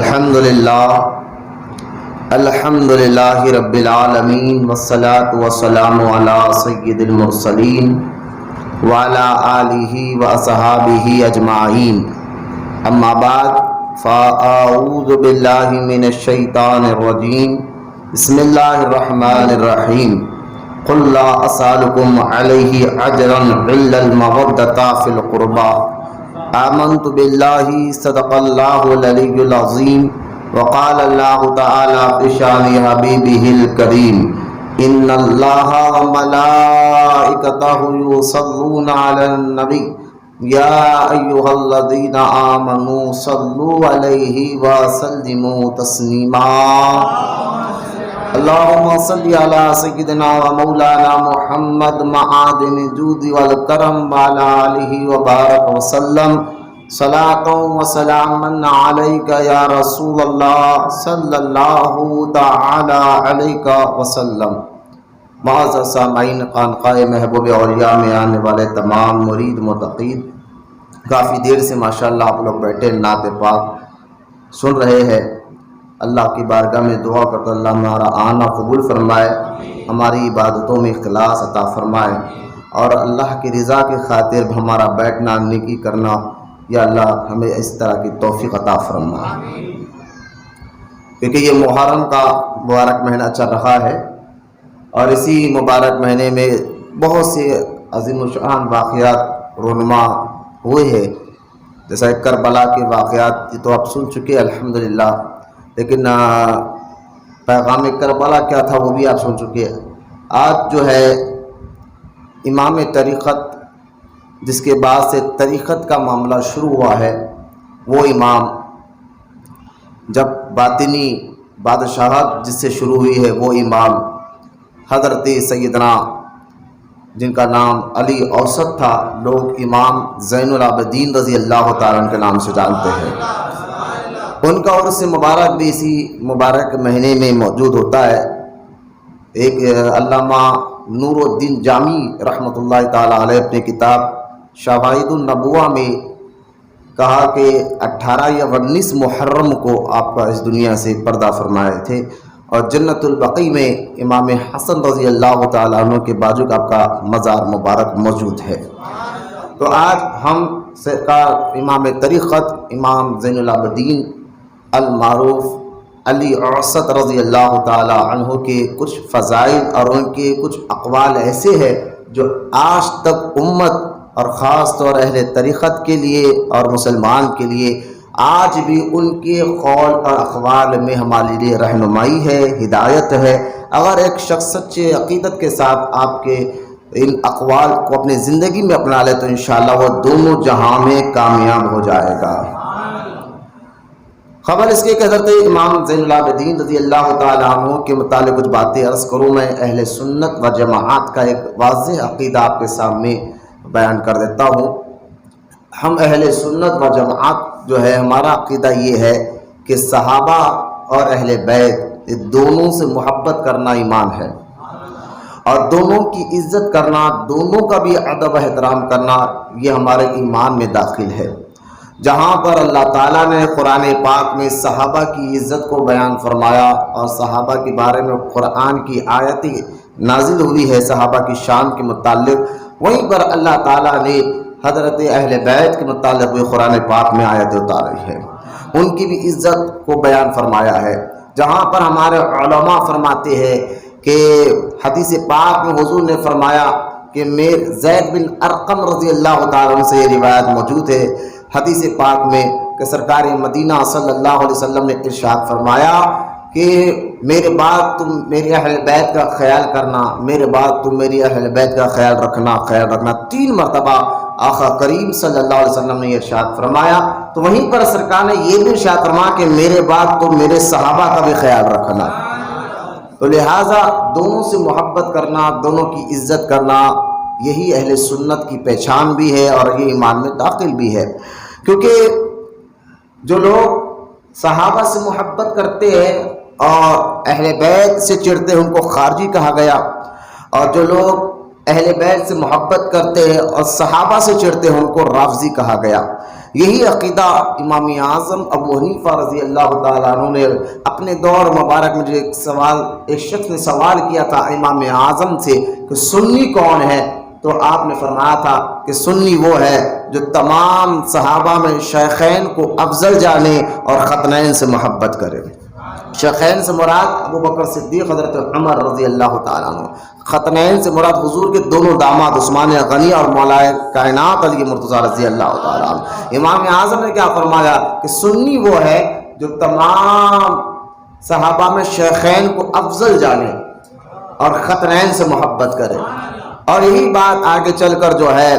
الحمد للہ رب العالمین والصلاة والسلام علی سید المرسلین وعلی آلہ واصحابہ اجمعین، اما بعد فاعوذ باللہ من الشیطان الرجیم، بسم اللہ الرحمن الرحیم۔ قل لا اسألکم علیہ اجرا الا المودۃ فی القربى، آمنت باللہ صدق اللہ العلی العظیم، وقال اللہ تعالی بشان حبیبہ الکریم، ان اللہ وملائکتہ یصلون علی النبی یا ایہا الذین آمنوا صلوا علیہ وسلموا تسلیما۔ اللہم صلی علی سیدنا و مولانا محمد معادن الجود والکرم وعلی آلہ وبارک وسلم، صلاۃ و سلام علیک یا رسول اللہ صلی اللہ تعالی علیہ وسلم۔ معزز سامعین، خانقاہ محبوب اولیاء میں آنے والے تمام مرید متقین، کافی دیر سے ماشاءاللہ آپ لوگ بیٹھے نعت پاک سن رہے ہیں۔ اللہ کی بارگاہ میں دعا کرتا اللہ ہمارا آنا قبول فرمائے، ہماری عبادتوں میں اخلاص عطا فرمائے، اور اللہ کی رضا کی خاطر ہمارا بیٹھنا نیکی کرنا یا اللہ ہمیں اس طرح کی توفیق عطا فرمائے، کیونکہ یہ محرم کا مبارک مہینہ چل رہا ہے، اور اسی مبارک مہینے میں بہت سے عظیم الشان واقعات رونما ہوئے ہیں، جیسا کربلا کے واقعات تو آپ سن چکے الحمدللہ، لیکن پیغام کربلا کیا تھا وہ بھی آپ سن چکے ہیں۔ آج جو ہے امام طریقت، جس کے بعد سے طریقت کا معاملہ شروع ہوا ہے، وہ امام جب باطنی بادشاہت جس سے شروع ہوئی ہے، وہ امام حضرت سیدنا جن کا نام علی اوسط تھا، لوگ امام زین العابدین رضی اللہ تعالیٰ عنہ کے نام سے جانتے ہیں۔ ان کا عرس مبارک بھی اسی مبارک مہینے میں موجود ہوتا ہے۔ ایک علامہ نور الدین جامی رحمۃ اللہ تعالیٰ علیہ اپنے کتاب شواہد النبوہ میں کہا کہ 18 یا 19 محرم کو آپ کا اس دنیا سے پردہ فرمائے تھے، اور جنت البقیع میں امام حسن رضی اللہ تعالیٰ عنہ کے بازو کا آپ کا مزار مبارک موجود ہے۔ تو آج ہم سرکار امام طریقت امام زین العابدین المعروف علی اوسط رضی اللہ تعالی عنہ کے کچھ فضائل اور ان کے کچھ اقوال ایسے ہیں جو آج تک امت اور خاص طور اہل طریقت کے لیے اور مسلمان کے لیے آج بھی ان کے قول اور اقوال میں ہمارے لیے رہنمائی ہے، ہدایت ہے۔ اگر ایک شخص سچے عقیدت کے ساتھ آپ کے ان اقوال کو اپنی زندگی میں اپنا لے تو انشاءاللہ وہ دونوں جہاں میں کامیاب ہو جائے گا۔ خبر اس کے کہ حضرت امام زین العابدین رضی اللہ تعالیٰ عنہ کے متعلق کچھ باتیں عرض کروں۔ میں اہل سنت و جماعت کا ایک واضح عقیدہ آپ کے سامنے بیان کر دیتا ہوں۔ ہم اہل سنت و جماعت جو ہے، ہمارا عقیدہ یہ ہے کہ صحابہ اور اہل بیت یہ دونوں سے محبت کرنا ایمان ہے، اور دونوں کی عزت کرنا، دونوں کا بھی ادب و احترام کرنا، یہ ہمارے ایمان میں داخل ہے۔ جہاں پر اللہ تعالیٰ نے قرآن پاک میں صحابہ کی عزت کو بیان فرمایا اور صحابہ کے بارے میں قرآن کی آیتیں نازل ہوئی ہے صحابہ کی شان کے متعلق، وہیں پر اللہ تعالیٰ نے حضرت اہل بیت کے متعلق بھی قرآن پاک میں آیتیں اتاری ہے، ان کی بھی عزت کو بیان فرمایا ہے۔ جہاں پر ہمارے علماء فرماتے ہیں کہ حدیث پاک میں حضور نے فرمایا کہ زید بن ارقم رضی اللہ تعالیٰ عنہ سے یہ روایت موجود ہے حدیث پاک میں کہ سرکار مدینہ صلی اللہ علیہ وسلم نے ارشاد فرمایا کہ میرے بعد تم میرے اہل بیت کا خیال کرنا، میرے بعد تم میری اہل بیت کا خیال رکھنا 3 مرتبہ آقا کریم صلی اللہ علیہ وسلم نے ارشاد فرمایا۔ تو وہیں پر سرکار نے یہ بھی ارشاد فرمایا کہ میرے بعد تم میرے صحابہ کا بھی خیال رکھنا۔ تو لہٰذا دونوں سے محبت کرنا، دونوں کی عزت کرنا، یہی اہل سنت کی پہچان بھی ہے اور یہ ایمان میں داخل بھی ہے، کیونکہ جو لوگ صحابہ سے محبت کرتے ہیں اور اہل بیت سے چڑھتے ہیں ان کو خارجی کہا گیا، اور جو لوگ اہل بیت سے محبت کرتے ہیں اور صحابہ سے چڑھتے ہیں ان کو رافضی کہا گیا۔ یہی عقیدہ امام اعظم ابو حنیفہ رضی اللہ تعالیٰ عنہ نے اپنے دور مبارک میں جو ایک شخص نے سوال کیا تھا امام اعظم سے کہ سنی کون ہے، تو آپ نے فرمایا تھا کہ سنی وہ ہے جو تمام صحابہ میں شیخین کو افضل جانے اور خطنین سے محبت کرے۔ شیخین سے مراد ابو بکر صدیق، حضرت عمر رضی اللہ تعالیٰ عنہ۔ خطنین سے مراد حضور کے دونوں داماد عثمان غنی اور مولا کائنات علی مرتضیٰ رضی اللہ تعالیٰ عنہ۔ امام اعظم نے کیا فرمایا کہ سنی وہ ہے جو تمام صحابہ میں شیخین کو افضل جانے اور خطنین سے محبت کرے۔ اور یہی بات آگے چل کر جو ہے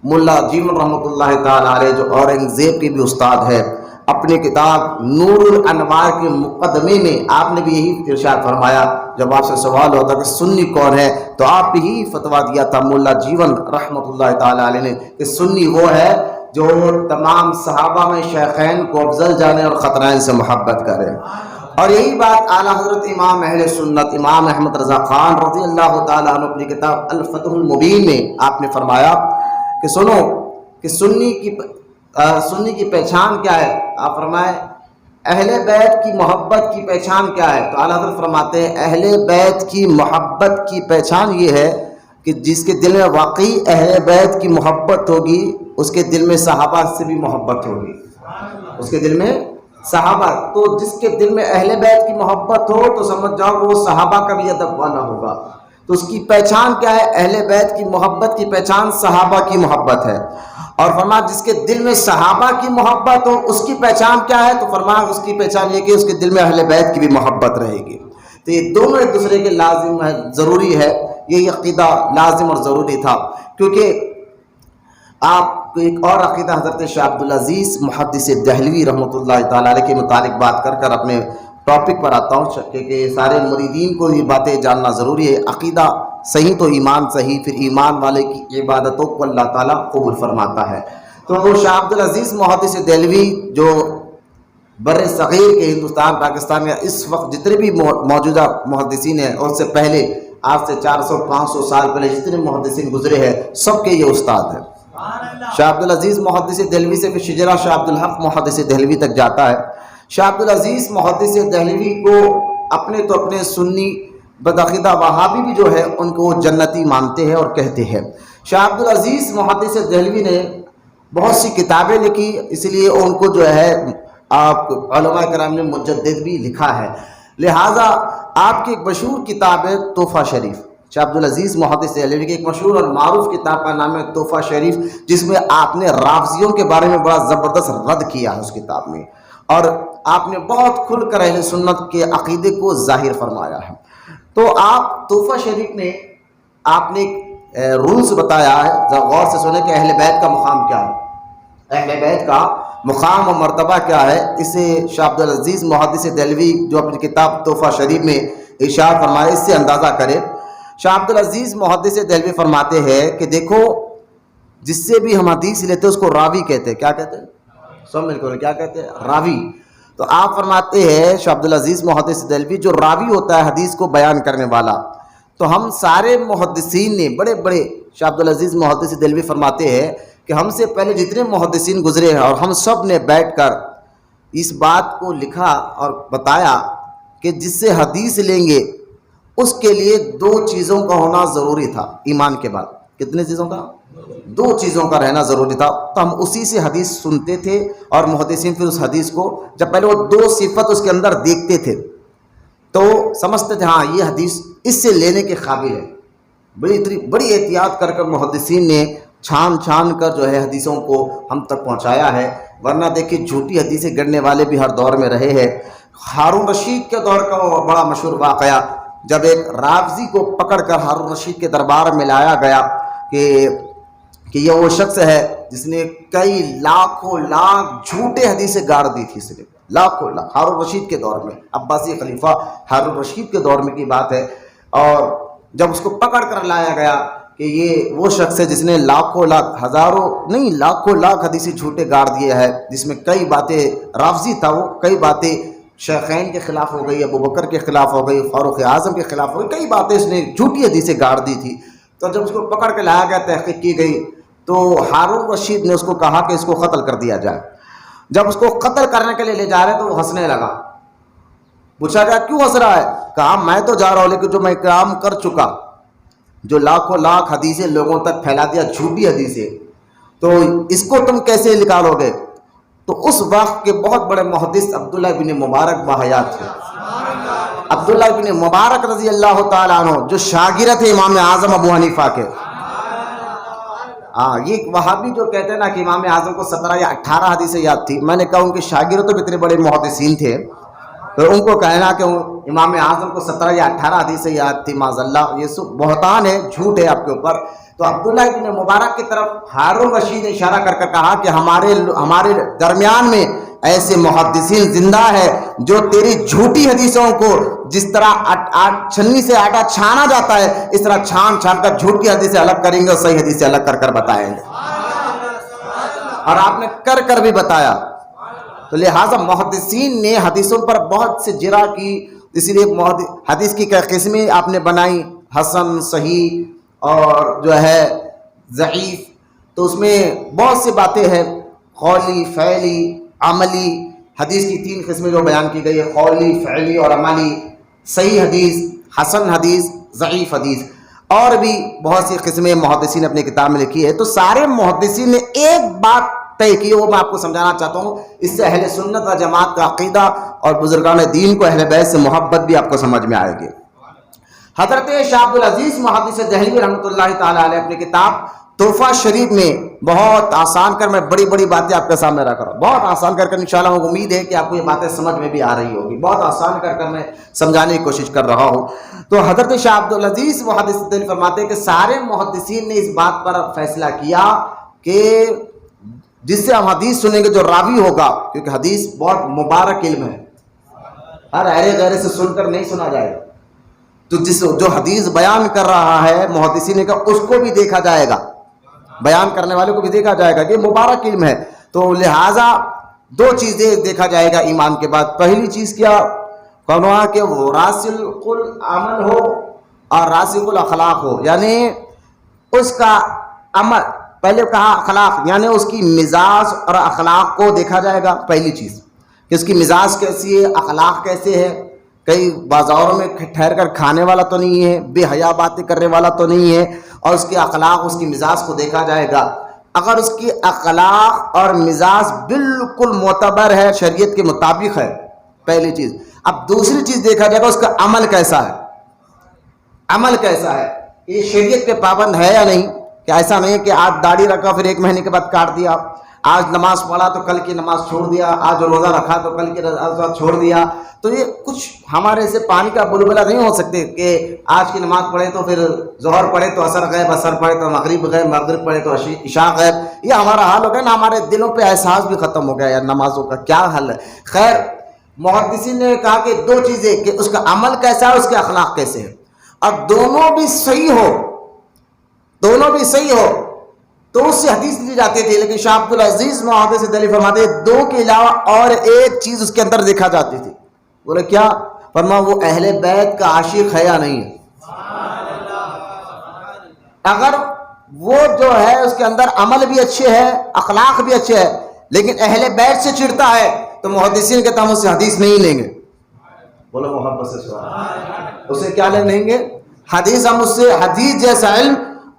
ملا جیون رحمۃ اللہ تعالیٰ علیہ، جو اورنگزیب کے بھی استاد ہے، اپنی کتاب نور الانوار کے مقدمے میں آپ نے بھی یہی ارشاد فرمایا، جب آپ سے سوال ہوتا کہ سنی کون ہے تو آپ یہی فتویٰ دیا تھا ملا جیون رحمۃ اللہ تعالیٰ علیہ نے کہ سنی وہ ہے جو تمام صحابہ میں شیخین کو افضل جانے اور خطنین سے محبت کرے۔ اور یہی بات اعلیٰ حضرت امام اہل سنت امام احمد رضا خان رضی اللہ تعالیٰ عنہ اپنی کتاب الفتح المبین میں آپ نے فرمایا کہ سنو کہ سنی کی پہچان کیا ہے۔ آپ فرمائے اہل بیت کی محبت کی پہچان کیا ہے، تو اعلیٰ حضرت فرماتے ہیں اہل بیت کی محبت کی پہچان یہ ہے کہ جس کے دل میں واقعی اہل بیت کی محبت ہوگی اس کے دل میں صحابہ سے بھی محبت ہوگی، اس کے دل میں صحابہ، تو جس کے دل میں اہل بیت کی محبت ہو تو سمجھ جاؤ کہ وہ صحابہ کا بھی ادب والا ہوگا۔ تو اس کی پہچان کیا ہے؟ اہل بیت کی محبت کی پہچان صحابہ کی محبت ہے۔ اور فرمایا جس کے دل میں صحابہ کی محبت ہو اس کی پہچان کیا ہے، تو فرمایا اس کی پہچان یہ کہ اس کے دل میں اہل بیت کی بھی محبت رہے گی۔ تو یہ دونوں ایک دوسرے کے لازم ہے، ضروری ہے، یہ عقیدہ لازم اور ضروری تھا۔ کیونکہ آپ کو ایک اور عقیدہ حضرت شاہ عبدالعزیز محدث دہلوی رحمۃ اللہ تعالیٰ علیہ کے متعلق بات کر اپنے ٹاپک پر آتا ہوں کہ سارے مریدین کو یہ باتیں جاننا ضروری ہے۔ عقیدہ صحیح تو ایمان صحیح، پھر ایمان والے کی عبادتوں کو اللہ تعالیٰ قبول فرماتا ہے۔ تو وہ شاہ عبدالعزیز محدث دہلوی جو بر صغیر کے ہندوستان پاکستان میں اس وقت جتنے بھی موجودہ محدثین ہیں اور اس سے پہلے آج سے 400-500 سال پہلے جتنے محدثین گزرے ہیں سب کے یہ استاد ہیں۔ شاہ عبدالعزیز محدث دہلوی سے پھر شجرہ شاہ عبدالحق محدث دہلوی تک جاتا ہے۔ شاہ عبدالعزیز محدث دہلوی کو اپنے سنی بدعقیدہ وہابی بھی جو ہے ان کو جنتی مانتے ہیں اور کہتے ہیں۔ شاہ عبدالعزیز محدث دہلوی نے بہت سی کتابیں لکھی، اس لیے ان کو جو ہے آپ علماء کرام نے مجدد بھی لکھا ہے، لہٰذا آپ کی ایک مشہور کتاب ہے تحفہ شریف۔ شاہ عبدالعزیز محدث دہلوی کی ایک مشہور اور معروف کتاب کا نام ہے تحفہ شریف، جس میں آپ نے رافضیوں کے بارے میں بڑا زبردست رد کیا ہے اس کتاب میں، اور آپ نے بہت کھل کر اہل سنت کے عقیدے کو ظاہر فرمایا ہے۔ تو آپ تحفہ شریف میں آپ نے رولز بتایا ہے، ذرا غور سے سنیں کہ اہل بیت کا مقام کیا ہے، اہل بیت کا مقام و مرتبہ کیا ہے۔ اسے شاہ عبدالعزیز محدث دہلوی جو اپنی کتاب تحفہ شریف میں ارشاد فرمائے اس سے اندازہ کرے۔ شاہ عبدالعزیز محدث دہلوی فرماتے ہیں کہ دیکھو جس سے بھی ہم حدیث لیتے ہیں اس کو راوی کہتے ہیں۔ کیا کہتے ہیں؟ سب مل کر کیا کہتے ہیں؟ راوی۔ تو آپ فرماتے ہیں شاہ عبدالعزیز محدث دہلوی جو راوی ہوتا ہے حدیث کو بیان کرنے والا، تو ہم سارے محدثین نے بڑے بڑے، شاہ عبدالعزیز محدث دہلوی فرماتے ہیں کہ ہم سے پہلے جتنے محدثین گزرے ہیں اور ہم سب نے بیٹھ کر اس بات کو لکھا اور بتایا کہ جس سے حدیث لیں گے اس کے لیے 2 چیزوں کا ہونا ضروری تھا ایمان کے بعد۔ کتنے چیزوں کا؟ 2 چیزوں کا رہنا ضروری تھا۔ تو ہم اسی سے حدیث سنتے تھے اور محدثین پھر اس حدیث کو جب پہلے وہ 2 صفت اس کے اندر دیکھتے تھے تو سمجھتے تھے ہاں یہ حدیث اس سے لینے کے قابل ہے۔ بڑی احتیاط کر محدثین نے چھان کر جو ہے حدیثوں کو ہم تک پہنچایا ہے، ورنہ دیکھیں جھوٹی حدیثیں گڑنے والے بھی ہر دور میں رہے ہیں۔ ہارون رشید کے دور کا وہ بڑا مشہور واقعہ، جب ایک رافضی کو پکڑ کر ہارون رشید کے دربار میں لایا گیا کہ یہ وہ شخص ہے جس نے کئی لاکھوں لاکھ جھوٹے حدیثیں گاڑ دی تھی، صرف لاکھوں لاکھ، ہارون رشید کے دور میں، عباسی خلیفہ ہارون رشید کے دور میں کی بات ہے۔ اور جب اس کو پکڑ کر لایا گیا کہ یہ وہ شخص ہے جس نے لاکھوں لاکھ، ہزاروں نہیں لاکھوں لاکھ حدیثیں جھوٹے گاڑ دیے ہے، جس میں کئی باتیں، رافضی تھا وہ، کئی باتیں شیخین کے خلاف ہو گئی، ابو بکر کے خلاف ہو گئی، فاروق اعظم کے خلاف ہو گئی، کئی باتیں اس نے جھوٹی حدیثیں گاڑ دی تھی۔ تو جب اس کو پکڑ کے لایا گیا، تحقیق کی گئی، تو ہارون رشید نے اس کو کہا کہ اس کو قتل کر دیا جائے. جب اس کو قتل کرنے کے لیے لے جا رہے تو وہ ہنسنے لگا. پوچھا گیا کیوں ہنس رہا ہے؟ کہا میں تو جا رہا ہوں لیکن جو میں کام کر چکا، جو لاکھوں لاکھ حدیثیں لوگوں تک پھیلا دیا، جھوٹی حدیثیں، تو اس کو تم کیسے نکالو گے؟ تو اس وقت کے بہت بڑے محدث عبداللہ بن مبارک باحیات تھے. عبداللہ بن مبارک رضی اللہ تعالیٰ عنہ جو شاگرد تھے امام اعظم ابو حنیفہ کے. یہ وہابی جو کہتے ہیں نا کہ امام اعظم کو 17 یا 18 حدیثیں یاد تھی، میں نے کہا ان کے شاگرد تو اتنے بڑے محدثین تھے، تو ان کو کہنا کہ امام اعظم کو 17 یا 18 حدیثیں یاد تھی، معاذ اللہ، یہ سب بہتان ہے، جھوٹ ہے آپ کے اوپر. تو عبداللہ بن مبارک کی طرف ہارون رشید نے اشارہ کر کر کہا کہ ہمارے درمیان میں ایسے محدثین زندہ ہے جو تیری جھوٹی حدیثوں کو جس طرح چھنی سے آٹا چھانا جاتا ہے اس طرح چھان چھان کر جھوٹ کی حدیثیں الگ کریں گے اور صحیح حدیثیں الگ کر کر بتائیں گے. اور آپ نے کر کر بھی بتایا. تو لہٰذا محدثین نے حدیثوں پر بہت سے جرا کی، اسی لیے حدیث کی کئی قسمیں آپ نے بنائی، حسن، صحیح اور جو ہے ضعیف. تو اس میں بہت سی باتیں ہیں، قولی، فعلی، عملی. حدیث کی 3 قسمیں جو بیان کی گئی ہے، قولی، فعلی اور عملی. صحیح حدیث، حسن حدیث، ضعیف حدیث، اور بھی بہت سی قسمیں محدثین نے اپنی کتاب میں لکھی ہے. تو سارے محدثین نے ایک بات طے کی، وہ میں آپ کو سمجھانا چاہتا ہوں. اس سے اہل سنت و جماعت کا عقیدہ اور بزرگان دین کو اہل بیت سے محبت بھی آپ کو سمجھ میں آئے گی. حضرت شاہ عبدالعزیز محدث دہلوی رحمۃ اللہ تعالیٰ علیہ اپنی کتاب تحفہ شریف میں بہت آسان کر، میں بڑی بڑی باتیں آپ کے سامنے رکھ رہا ہوں، بہت آسان کر انشاءاللہ مجھے امید ہے کہ آپ کو یہ باتیں سمجھ میں بھی آ رہی ہوگی. بہت آسان کر میں سمجھانے کی کوشش کر رہا ہوں. تو حضرت شاہ عبدالعزیز محدث دہلوی فرماتے ہیں کہ سارے محدثین نے اس بات پر فیصلہ کیا کہ جس سے ہم حدیث سنیں گے جو راوی ہوگا، کیونکہ حدیث بہت مبارک علم ہے، ہر اہل غیرے سے سن کر نہیں سنا جائے گا. تو جو حدیث بیان کر رہا ہے محدثین نے کہا اس کو بھی دیکھا جائے گا، بیان کرنے والے کو بھی دیکھا جائے گا کہ مبارک علم ہے. تو لہٰذا 2 چیزیں دیکھا جائے گا ایمان کے بعد. پہلی چیز کیا؟ کہا کہ وہ راسخ العمل ہو اور راسخ الاخلاق ہو، یعنی اس کا عمل، پہلے کہا اخلاق، یعنی اس کی مزاج اور اخلاق کو دیکھا جائے گا. پہلی چیز کہ اس کی مزاج کیسی ہے، اخلاق کیسے ہے. کئی بازاروں میں ٹھہر کر کھانے والا تو نہیں ہے، بے حیا باتیں کرنے والا تو نہیں ہے، اور اس کے اخلاق، اس کی مزاج کو دیکھا جائے گا. اگر اس کی اخلاق اور مزاج بالکل معتبر ہے، شریعت کے مطابق ہے، پہلی چیز. اب دوسری چیز دیکھا جائے گا اس کا عمل کیسا ہے. عمل کیسا ہے، یہ شریعت پہ پابند ہے یا نہیں. کہ ایسا نہیں کہ آج داڑھی رکھا پھر 1 مہینے کے بعد کاٹ دیا، آج نماز پڑھا تو کل کی نماز چھوڑ دیا، آج روزہ رکھا تو کل کی روزہ چھوڑ دیا. تو یہ کچھ ہمارے سے پانی کا بلبلہ نہیں ہو سکتے کہ آج کی نماز پڑھے تو پھر ظہر پڑھے تو عصر غائب، عصر پڑھے تو مغرب غائب، مغرب پڑھے تو عشاء غائب. یہ ہمارا حال ہو گیا نا، ہمارے دلوں پہ احساس بھی ختم ہو گیا یار نمازوں کا کیا حل ہے. خیر، محدثین نے کہا کہ 2 چیزیں، کہ اس کا عمل کیسا ہے، اس کے اخلاق کیسے ہے. اور دونوں بھی صحیح ہو، دونوں بھی صحیح ہو تو اس سے حدیث لی جاتی تھی. لیکن شاہ عبدالعزیز محدث دہلوی فرماتے ہیں 2 کے علاوہ اور ایک چیز اس کے اندر دیکھا جاتی تھی. بولے کیا؟ فرما وہ اہل بیت کا عاشق ہے یا نہیں ہے. اگر وہ جو ہے اس کے اندر عمل بھی اچھے ہے، اخلاق بھی اچھے ہے، لیکن اہل بیت سے چڑھتا ہے تو محدثین کے ہم اس سے حدیث نہیں لیں گے. بولو محبت سے سوال، اسے کیا لیں گے؟ حدیث. ہم اس سے حدیث جیسا علم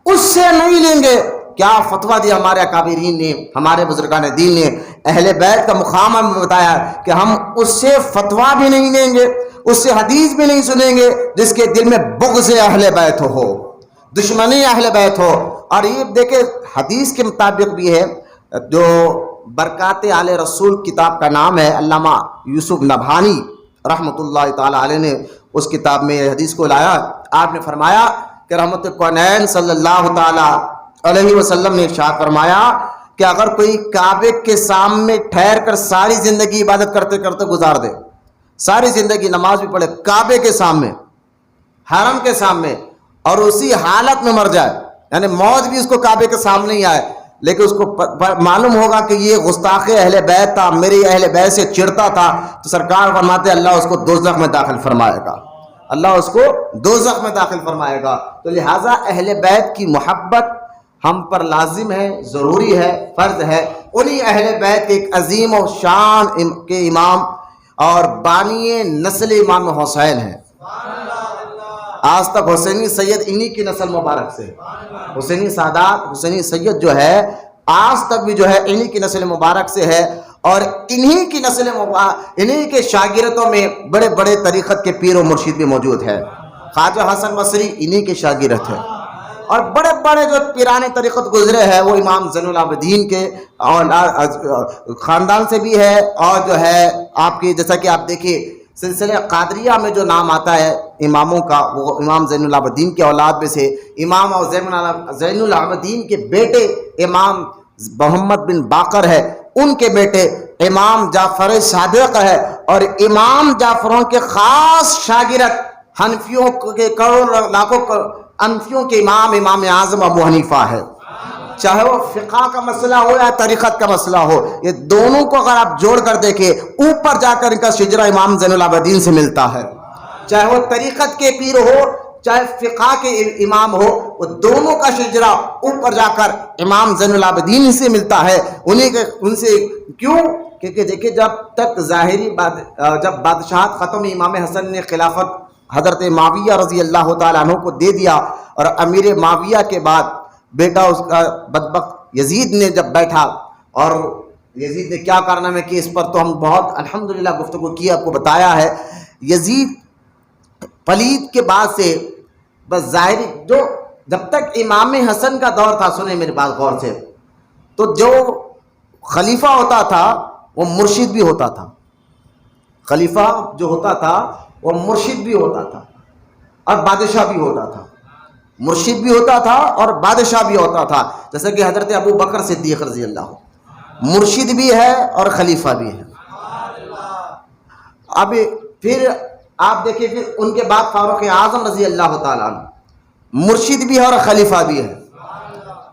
اس سے نہیں لیں گے. کیا فتویٰ دیا ہمارے اکابرین نے، ہمارے بزرگان دین نے. اہل بیت کا مقام ہمیں بتایا کہ ہم اس سے فتویٰ بھی نہیں لیں گے، اس سے حدیث بھی نہیں سنیں گے جس کے دل میں بغض اہل بیت ہو، دشمنی اہل بیت ہو. اور یہ دیکھیں حدیث کے مطابق بھی ہے. جو برکات آل رسول کتاب کا نام ہے، علامہ یوسف نبھانی رحمۃ اللہ تعالی علیہ نے اس کتاب میں حدیث کو لایا. آپ نے فرمایا کہ رحمت الکونین صلی اللہ تعالی علیہ وسلم نے ارشاد فرمایا کہ اگر کوئی کعبے کے سامنے ٹھہر کر ساری زندگی عبادت کرتے کرتے گزار دے، ساری زندگی نماز بھی پڑھے کعبے کے سامنے، حرم کے سامنے، اور اسی حالت میں مر جائے، یعنی موت بھی اس کو کعبے کے سامنے ہی آئے، لیکن اس کو معلوم ہوگا کہ یہ گستاخ اہل بیت تھا، میری اہل بیت سے چڑھتا تھا، تو سرکار فرماتے اللہ اس کو دوزخ میں داخل فرمائے گا، اللہ اس کو دوزخ میں داخل فرمائے گا. تو لہٰذا اہل بیت کی محبت ہم پر لازم ہے، ضروری ہے، فرض ہے انہی اہل بیت کے ایک عظیم و شان کے امام اور بانی نسل امام حسین ہیں۔ آج تک حسینی سید انہی کی نسل مبارک سے، حسینی سادات، حسینی سید جو ہے آج تک بھی جو ہے انہی کی نسل مبارک سے ہے، اور انہی کی نسل مبارک، انہی کے شاگردوں میں بڑے بڑے طریقت کے پیر و مرشد بھی موجود ہے۔ خواجہ حسن بصری انہی کے شاگرد ہیں، اور بڑے بڑے جو پیرانے طریقت گزرے ہیں وہ امام زین العابدین کے اور خاندان سے بھی ہے، اور جو ہے آپ کی جیسا کہ آپ دیکھیے سلسلہ قادریہ میں جو نام آتا ہے اماموں کا، وہ امام زین العابدین کے اولاد میں سے امام اور زین العابدین کے بیٹے امام محمد بن باقر ہے، ان کے بیٹے امام جعفر صادق ہے، اور امام جعفروں کے خاص شاگرد حنفیوں کے کروڑوں لاکھوں حنفیوں کے امام اعظم ابو حنیفہ ہے۔ چاہے وہ فقہ کا مسئلہ ہو یا طریقت کا مسئلہ ہو، یہ دونوں کو اگر آپ جوڑ کر دیکھیں اوپر جا کر ان کا شجرہ امام زین العابدین سے ملتا ہے۔ چاہے وہ طریقت کے پیر ہو چاہے فقہ کے امام ہو، وہ دونوں کا شجرہ اوپر جا کر امام زین العابدین سے ملتا ہے، ان سے کیوں؟ کیونکہ دیکھیں جب تک ظاہری جب بادشاہت ختم، امام حسن نے خلافت حضرت معاویہ رضی اللہ تعالیٰ عنہ کو دے دیا، اور امیر معاویہ کے بعد بیٹا اس کا بدبخت یزید نے جب بیٹھا، اور یزید نے کیا کارنامے کیے اس پر تو ہم بہت الحمدللہ گفتگو کی، آپ کو بتایا ہے۔ یزید پلید کے بعد سے بس ظاہری جو جب تک امام حسن کا دور تھا، سنیں میری بات غور سے، تو جو خلیفہ ہوتا تھا وہ مرشد بھی ہوتا تھا، خلیفہ جو ہوتا تھا وہ مرشد بھی ہوتا تھا اور بادشاہ بھی ہوتا تھا، مرشد بھی ہوتا تھا اور بادشاہ بھی ہوتا تھا، جیسا کہ حضرت ابو بکر صدیق رضی اللہ مرشد بھی ہے اور خلیفہ بھی ہے۔ اب پھر آپ دیکھیں پھر ان کے بعد فاروق اعظم رضی اللہ تعالیٰ عنہ مرشد بھی ہے اور خلیفہ بھی ہے،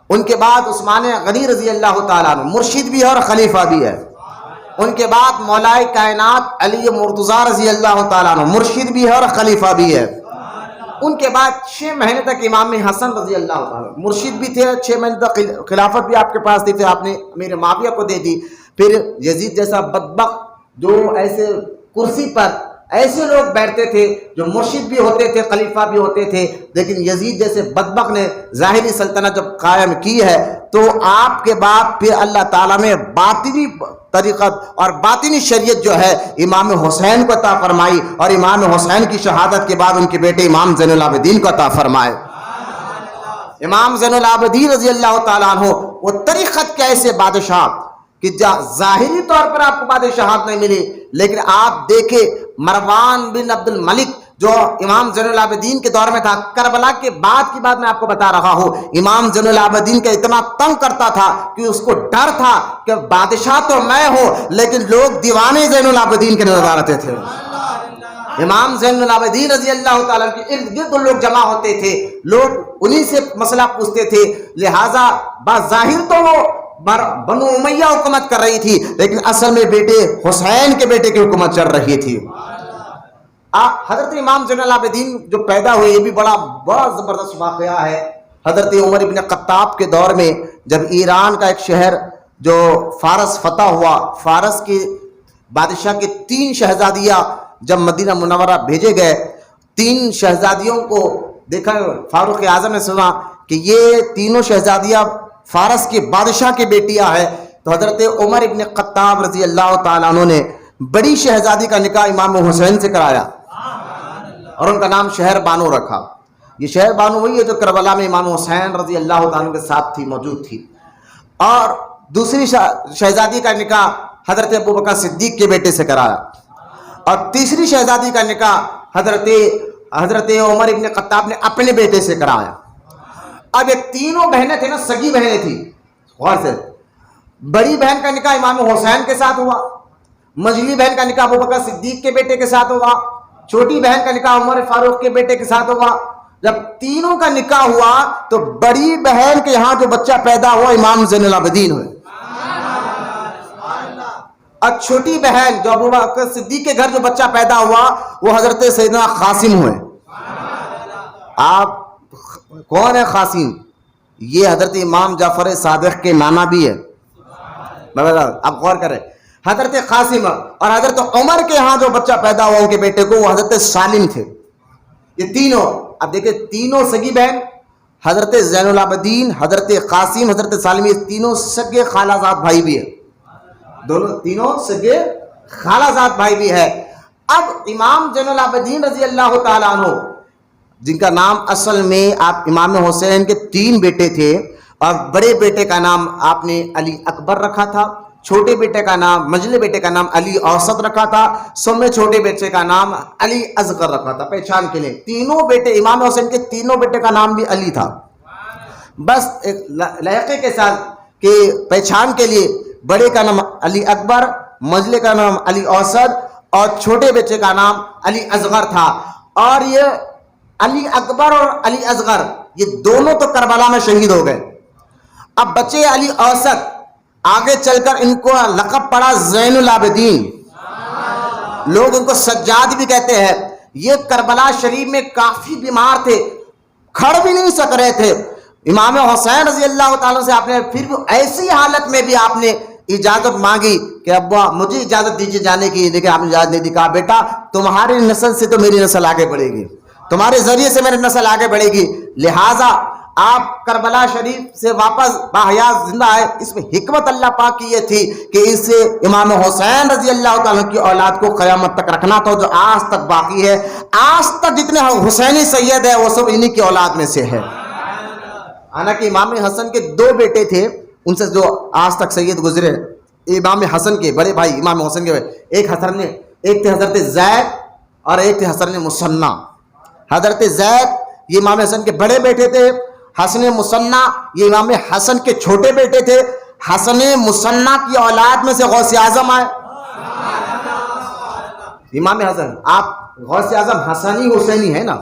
ان کے بعد عثمان غنی رضی اللہ تعالیٰ عنہ مرشد بھی ہے اور خلیفہ بھی ہے، ان کے بعد مولائے کائنات علی مرتضیٰ رضی اللہ تعالیٰ عنہ مرشد بھی ہے اور خلیفہ بھی ہے، ان کے بعد 6 مہینے تک امام حسن رضی اللہ تعالیٰ مرشد بھی تھے، 6 مہینے تک خلافت بھی آپ کے پاس تھی، پھر آپ نے امیر معاویہ کو دے دی۔ پھر یزید جیسا بدبخت جو ایسے کرسی پر ایسے لوگ بیٹھتے تھے جو مرشد بھی ہوتے تھے خلیفہ بھی ہوتے تھے، لیکن یزید جیسے بدبخت نے ظاہری سلطنت جب قائم کی ہے تو آپ کے بعد پھر اللہ تعالیٰ نے باطنی طریقت اور باطنی شریعت جو ہے امام حسین کو عطا فرمائی، اور امام حسین کی شہادت کے بعد ان کے بیٹے امام زین العابدین کو عطا فرمائے۔ امام زین العابدین رضی اللہ تعالیٰ عنہ وہ طریقت کے ایسے بادشاہ کہ ظاہری طور پر آپ کو بادشاہت نہیں ملی، لیکن آپ دیکھیں مروان بن عبد الملک جو امام زین العابدین کے دور میں تھا، کربلا کے بعد کی بات میں آپ کو بتا رہا ہوں، امام زین العابدین کا اتنا تنگ کرتا تھا کہ اس کو ڈر تھا کہ بادشاہ تو میں ہوں لیکن لوگ دیوانے زین العابدین کے نظر آتے تھے۔ امام زین العابدین رضی اللہ تعالیٰ کے ارد گرد لوگ جمع ہوتے تھے، لوگ انہی سے مسئلہ پوچھتے تھے، لہٰذا بظاہر تو وہ بنو امیہ حکومت کر رہی تھی لیکن اصل میں بیٹے حسین کے بیٹے کی حکومت چل رہی تھی۔ حضرت امام زین العابدین جو پیدا ہوئے، یہ بھی بہت زبردست واقعہ ہے۔ حضرت عمر ابن خطاب کے دور میں جب ایران کا ایک شہر جو فارس فتح ہوا، فارس کی بادشاہ کے 3 شہزادیاں جب مدینہ منورہ بھیجے گئے، 3 شہزادیوں کو دیکھا، فاروق اعظم نے سنا کہ یہ تینوں شہزادیاں فارس کے بادشاہ کی بیٹیاں ہیں، تو حضرت عمر ابن خطاب رضی اللہ تعالیٰ عنہ نے بڑی شہزادی کا نکاح امام حسین سے کرایا اور ان کا نام شہر بانو رکھا۔ یہ شہر بانو وہی ہے جو کربلا میں امام حسین رضی اللہ تعالیٰ عنہ کے ساتھ تھی، موجود تھی۔ اور دوسری شہزادی کا نکاح حضرت ابوبکر صدیق کے بیٹے سے کرایا، اور تیسری شہزادی کا نکاح حضرت عمر ابن خطاب نے اپنے بیٹے سے کرایا۔ اب یہ تینوں بہنیں تھیں نا، سگی بہنیں تھیں، غور سے بڑی بہن کا نکاح امام حسین کے ساتھ ہوا، مجلی بہن کا نکاح ابوبکر صدیق کے بیٹے کے ساتھ ہوا، چھوٹی بہن کا نکاح عمر فاروق کے بیٹے کے ساتھ ہوا۔ جب تینوں کا نکاح ہوا تو بڑی بہن کے یہاں جو بچہ پیدا ہوا امام زین العابدین ہوئے، اور چھوٹی بہن جو ابوبکر صدیق کے گھر جو بچہ پیدا ہوا وہ حضرت سیدنا قاسم ہوئے۔ آپ کون ہے قاسم؟ یہ حضرت امام جعفر صادق کے نانا بھی ہے. آپ غور کریں, حضرت قاسم اور حضرت عمر کے ہاں جو بچہ پیدا ہوا ان کے بیٹے کو, وہ حضرت سالم تھے. یہ تینوں, اب دیکھیں تینوں سگی بہن, حضرت زین العابدین, حضرت قاسم, حضرت سالم, یہ تینوں سگے خالہ زاد بھائی بھی ہے. دونوں تینوں سگے خالہ زاد بھائی بھی ہے. اب امام زین العابدین رضی اللہ تعالیٰ عنہ, جن کا نام اصل میں آپ امام حسین کے 3 بیٹے تھے, اور بڑے بیٹے کا نام آپ نے علی اکبر رکھا تھا, چھوٹے بیٹے کا نام, منجلے بیٹے کا نام علی اوسط رکھا تھا, سب میں چھوٹے بیٹے کا نام علی اصغر رکھا تھا پہچان کے لیے. تینوں بیٹے امام حسین کے تینوں بیٹے کا نام بھی علی تھا, بس ایک لہقے کے ساتھ کہ پہچان کے لیے بڑے کا نام علی اکبر, منجلے کا نام علی اوسط, اور چھوٹے بیٹے کا نام علی اصغر تھا. اور یہ علی اکبر اور علی اصغر یہ دونوں تو کربلا میں شہید ہو گئے. اب بچے علی اوسط, آگے چل کر ان کو لقب پڑا زین العابدین, لوگ ان کو سجاد بھی کہتے ہیں. یہ کربلا شریف میں کافی بیمار تھے, کھڑ بھی نہیں سک رہے تھے. امام حسین رضی اللہ تعالیٰ سے آپ نے پھر بھی ایسی حالت میں بھی آپ نے اجازت مانگی کہ ابا مجھے اجازت دیجیے جانے کی, لیکن آپ نے اجازت نہیں دی. کہا بیٹا تمہاری نسل سے تو میری نسل آگے بڑھے گی, تمہارے ذریعے سے میری نسل آگے بڑھے گی, لہٰذا آپ کربلا شریف سے واپس باحیات زندہ آئے. اس میں حکمت اللہ پاک کی یہ تھی کہ اس سے امام حسین رضی اللہ تعالیٰ کی اولاد کو قیامت تک رکھنا تھا, جو آج تک باقی ہے. آج تک جتنے حسینی سید ہیں وہ سب انہی کی اولاد میں سے ہے. حالانکہ امام حسن کے 2 بیٹے تھے, ان سے جو آج تک سید گزرے, امام حسن کے بڑے بھائی امام حسن کے ایک تھے حضرت زید اور ایک تھے حسن مصنع. حضرت زید یہ امام حسن کے بڑے بیٹے تھے, حسن مصنع یہ امام حسن کے چھوٹے بیٹے تھے. حسن مصنع کی اولاد میں سے غوث اعظم آئے. امام حسن, آپ غوث اعظم حسنی حسینی ہے نا,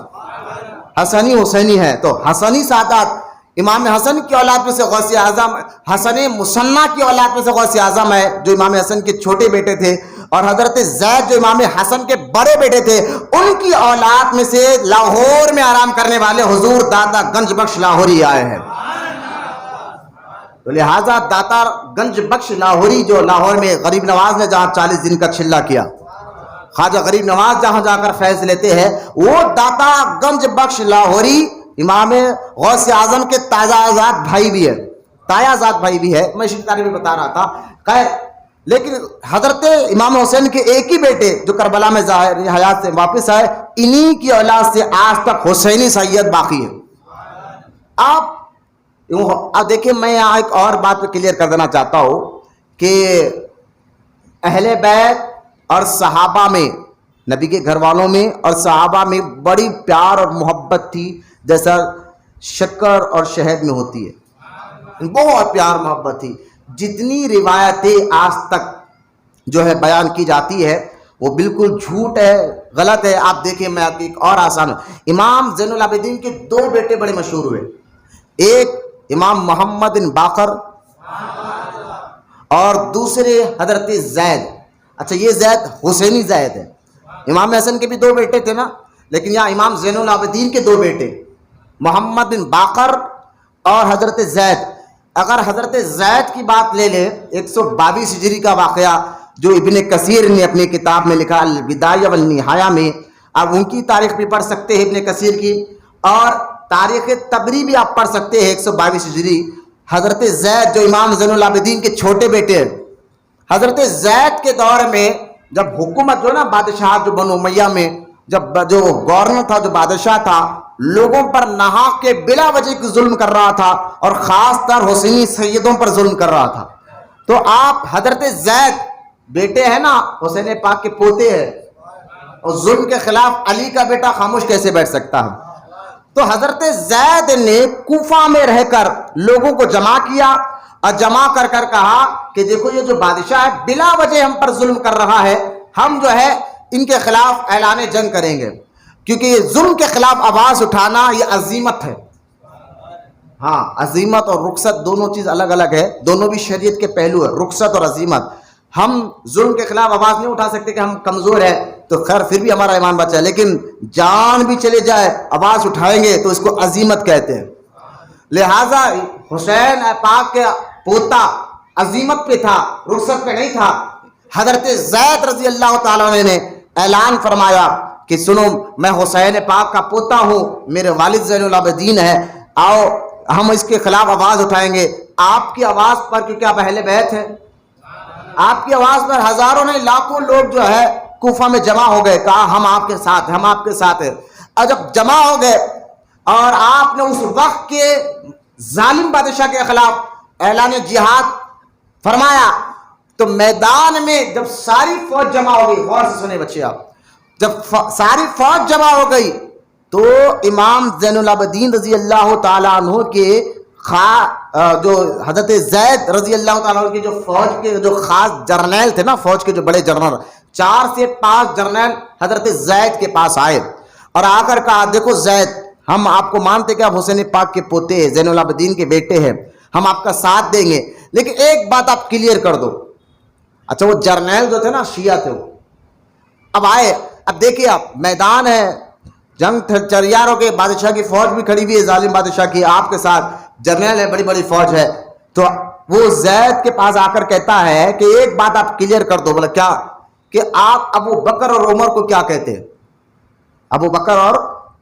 حسنی حسینی ہے, تو حسنی سادات امام حسن کی اولاد میں سے غوث اعظم, حسن مصنع کی اولاد میں سے غوث اعظم ہے جو امام حسن کے چھوٹے بیٹے تھے. اور حضرت زید جو امام حسن کے بڑے بیٹے تھے, ان کی اولاد میں سے لاہور میں آرام کرنے والے حضور داتا گنج بخش لاہوری آئے ہیں. تو لہٰذا داتا گنج بخش لاہوری جو لاہور میں غریب نواز نے جہاں 40 دن کا چلہ کیا, خواجہ غریب نواز جہاں جا کر فیض لیتے ہیں, وہ داتا گنج بخش لاہوری امام غوث اعظم کے تازہ بھائی بھی ہے, تایا زاد بھائی بھی ہے. میں اسی تاریخ میں بتا رہا تھا. خیر, لیکن حضرت امام حسین کے ایک ہی بیٹے جو کربلا میں ظاہر حیات سے واپس آئے, انہی کی اولاد سے آج تک حسینی سید باقی ہے. آپ دیکھیں, میں یہاں ایک اور بات پہ کلیئر کر دینا چاہتا ہوں کہ اہل بیت اور صحابہ میں, نبی کے گھر والوں میں اور صحابہ میں بڑی پیار اور محبت تھی, جیسا شکر اور شہد میں ہوتی ہے. بہت پیار محبت تھی. جتنی روایتیں آج تک جو ہے بیان کی جاتی ہے وہ بالکل جھوٹ ہے, غلط ہے. آپ دیکھیں, میں آپ کی ایک اور آسان, امام زین العابدین کے 2 بیٹے بڑے مشہور ہوئے. ایک امام محمد بن باقر اور دوسرے حضرت زید. اچھا, یہ زید حسینی زید ہے. امام حسن کے بھی 2 بیٹے تھے نا, لیکن یہاں امام زین العابدین کے 2 بیٹے محمد بن باقر اور حضرت زید. اگر حضرت زید کی بات لے لیں, 122 ہجری کا واقعہ جو ابن کثیر نے اپنی کتاب میں لکھا البدایہ والنہایہ میں, اب ان کی تاریخ بھی پڑھ سکتے ہیں ابن کثیر کی, اور تاریخ طبری بھی آپ پڑھ سکتے ہیں 122 ہجری. حضرت زید جو امام زین العابدین کے چھوٹے بیٹے ہیں, حضرت زید کے دور میں جب حکومت جو نا بادشاہ جو بنو امیہ میں جب جو گورنر تھا, جو بادشاہ تھا, لوگوں پر ناحق کے بلا وجہ کی ظلم کر رہا تھا, اور خاص طور حسینی سیدوں پر ظلم کر رہا تھا. تو آپ حضرت زید بیٹے ہیں نا, حسین پاک کے پوتے ہیں, اور ظلم کے خلاف علی کا بیٹا خاموش کیسے بیٹھ سکتا ہے. تو حضرت زید نے کوفہ میں رہ کر لوگوں کو جمع کیا, اور جمع کر کر کہا کہ دیکھو یہ جو بادشاہ ہے بلا وجہ ہم پر ظلم کر رہا ہے, ہم جو ہے ان کے خلاف اعلان جنگ کریں گے, کیونکہ یہ ظلم کے خلاف آواز اٹھانا یہ عظیمت ہے. ہاں, عظیمت اور رخصت دونوں چیز الگ الگ ہے, دونوں بھی شریعت کے پہلو ہے, رخصت اور عظیمت. ہم ظلم کے خلاف آواز نہیں اٹھا سکتے کہ ہم کمزور ہیں, تو خیر پھر بھی ہمارا ایمان بچا ہے, لیکن جان بھی چلے جائے آواز اٹھائیں گے تو اس کو عظیمت کہتے ہیں. لہذا حسین پاک کے پوتا عظیمت پہ تھا، رخصت پہ نہیں تھا۔ حضرت زید رضی اللہ تعالیٰ عنہ نے اعلان فرمایا کہ سنو، میں حسین پاک کا پوتا ہوں، میرے والد زین العابدین ہیں، آؤ ہم اس کے خلاف آواز اٹھائیں گے۔ آپ کی آواز پر کہ کیا اہل بیت ہے، آپ کی آواز پر ہزاروں نہیں لاکھوں لوگ جو ہے کوفہ میں جمع ہو گئے، کہا ہم آپ کے ساتھ ہیں، ہم آپ کے ساتھ ہیں۔ اور جب جمع ہو گئے اور آپ نے اس وقت کے ظالم بادشاہ کے خلاف اعلان جہاد فرمایا، تو میدان میں جب ساری فوج جمع ہو گئی، غور سے سنیں بچے آپ، جب ساری فوج جمع ہو گئی تو امام زین العابدین رضی اللہ تعالیٰ عنہ کے جو حضرت زید رضی اللہ تعالیٰ عنہ کی جو فوج کے جو خاص جرنیل تھے نا، فوج کے جو بڑے جرنیل، 4 سے 5 جرنیل حضرت زید کے پاس آئے اور آ کر کہا دیکھو زید، ہم آپ کو مانتے کہ آپ حسین پاک کے پوتے ہیں، زین العابدین کے بیٹے ہیں، ہم آپ کا ساتھ دیں گے، لیکن ایک بات آپ کلیئر کر دو۔ اچھا وہ جرنیل جو تھے نا شیعہ تھے، وہ اب آئے، اب دیکھیے آپ میدان ہے، جنگ چریاروں کے بادشاہ کی فوج بھی کھڑی ہوئی ہے، ظالم بادشاہ کی، آپ کے ساتھ جرنیل ہے، بڑی بڑی فوج ہے۔ تو وہ زید کے پاس آ کر کہتا ہے کہ ایک بات آپ کلیئر کر دو۔ بولا کیا؟ کہ آپ ابو بکر اور عمر کو کیا کہتے ہیں؟ ابو بکر اور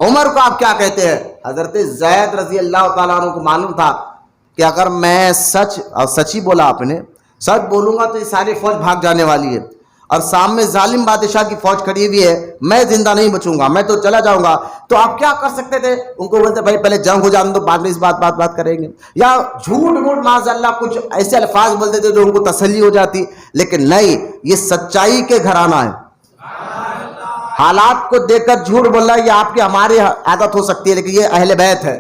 عمر کو آپ کیا کہتے ہیں؟ حضرت زید رضی اللہ تعالیٰ عنہ کو معلوم تھا کہ اگر میں سچ ہی بولا، آپ نے سچ بولوں گا تو یہ ساری فوج بھاگ جانے والی ہے، اور سامنے ظالم بادشاہ کی فوج کھڑی ہوئی ہے، میں زندہ نہیں بچوں گا، میں تو چلا جاؤں گا۔ تو آپ کیا کر سکتے تھے؟ ان کو بولتے بھائی پہلے جنگ ہو جانے دو، بعد میں اس بات کریں گے، یا جھوٹ موٹ معاذ اللہ کچھ ایسے الفاظ بولتے تھے جو ان کو تسلی ہو جاتی، لیکن نہیں، یہ سچائی کے گھرانہ ہے۔ حالات کو دیکھ کر جھوٹ بولنا یہ آپ کی ہماری عادت ہو سکتی ہے، لیکن یہ اہل بیت ہے۔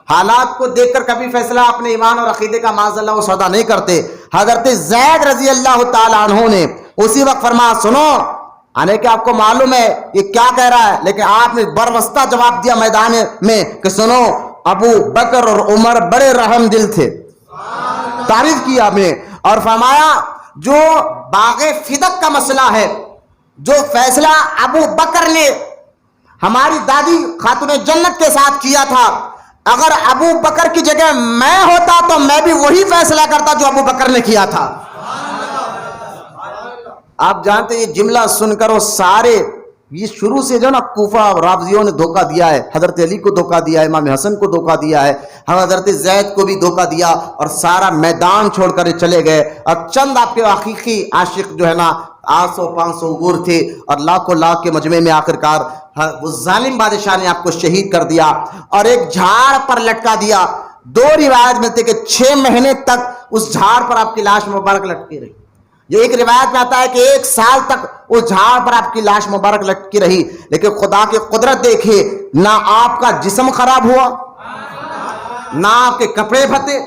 حالات کو دیکھ کر کبھی فیصلہ اپنے ایمان اور عقیدے کا معاذ اللہ وہ سودا نہیں کرتے۔ حضرت زید رضی اللہ تعالیٰ عنہ نے اسی وقت فرمایا سنو، آنے کہ آپ کو معلوم ہے یہ کیا کہہ رہا ہے، لیکن آپ نے بربستہ جواب دیا میدان میں کہ سنو، ابو بکر اور عمر بڑے رحم دل تھے، تعریف کیا آپ نے، اور فرمایا جو باغ فدق کا مسئلہ ہے، جو فیصلہ ابو بکر نے ہماری دادی خاتون جنت کے ساتھ کیا تھا، اگر ابو بکر کی جگہ میں ہوتا تو میں بھی وہی فیصلہ کرتا جو ابو بکر نے کیا تھا۔ آپ جانتے ہیں یہ جملہ سن کر وہ سارے، یہ شروع سے جو نا کوفہ رافضیوں نے دھوکہ دیا ہے، حضرت علی کو دھوکہ دیا ہے، امام حسن کو دھوکہ دیا ہے، حضرت زید کو بھی دھوکہ دیا، اور سارا میدان چھوڑ کر چلے گئے، اور چند آپ کے حقیقی عاشق جو ہے نا 800-500 عبور تھے، اور لاکھوں لاکھ کے مجمع میں آخر کار وہ ظالم بادشاہ نے آپ کو شہید کر دیا اور ایک جھاڑ پر لٹکا دیا۔ 2 روایت ملتے کہ 6 مہینے تک اس جھاڑ پر آپ کی لاش مبارک لٹکی رہی۔ یہ ایک روایت میں آتا ہے کہ 1 سال تک اس جھاڑ پر آپ کی لاش مبارک لٹکی رہی، لیکن خدا کی قدرت دیکھیے، نہ آپ کا جسم خراب ہوا، نہ آپ کے کپڑے پھٹے،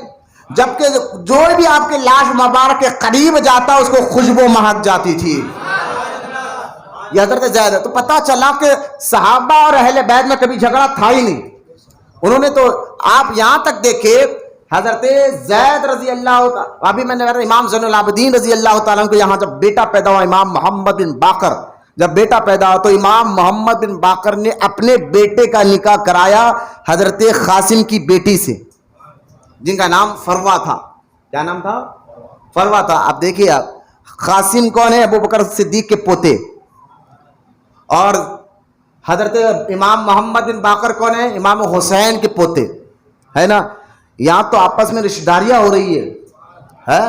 جبکہ جو بھی آپ کے لاش مبارک کے قریب جاتا اس کو خوشبو مہک جاتی تھی۔ یہ حضرت زید ہے۔ تو پتہ چلا کہ صحابہ اور اہل بیت میں کبھی جھگڑا تھا ہی نہیں۔ انہوں نے تو آپ یہاں تک دیکھے حضرت زید رضی اللہ تعالیٰ، ابھی میں نے کہا امام زین العابدین رضی اللہ تعالیٰ کو یہاں جب بیٹا پیدا ہوا امام محمد بن باقر، جب بیٹا پیدا ہوا تو امام محمد بن باقر نے اپنے بیٹے کا نکاح کرایا حضرت قاسم کی بیٹی سے، جن کا نام فروہ تھا۔ کیا نام تھا؟ فروہ تھا۔ اب دیکھیے آپ، قاسم کون ہے؟ ابو بکر صدیق کے پوتے، اور حضرت امام محمد بن باقر کون ہے؟ امام حسین کے پوتے، ہے نا؟ یہاں تو آپس میں رشتہ داریاں ہو رہی ہے۔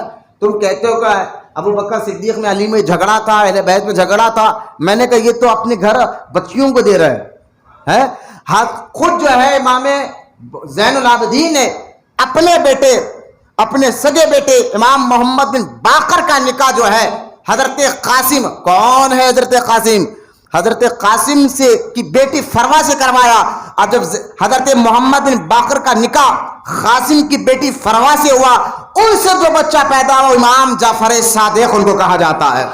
تم کہتے ہو کہ ابو بکر صدیق میں علی میں جھگڑا تھا، اہل بیت میں جھگڑا تھا، میں نے کہا یہ تو اپنے گھر بچیوں کو دے رہے ہیں۔ خود جو ہے امام زین العابدین نے اپنے بیٹے، اپنے سگے بیٹے امام محمد بن باقر کا نکاح جو ہے حضرت قاسم، کون ہے حضرت قاسم؟ حضرت قاسم سے کی بیٹی فروہ سے کروایا، اور جب حضرت محمد بن باقر کا نکاح قاسم کی بیٹی فروہ سے ہوا، ان سے جو بچہ پیدا ہوا امام جعفر صادق ان کو کہا جاتا ہے۔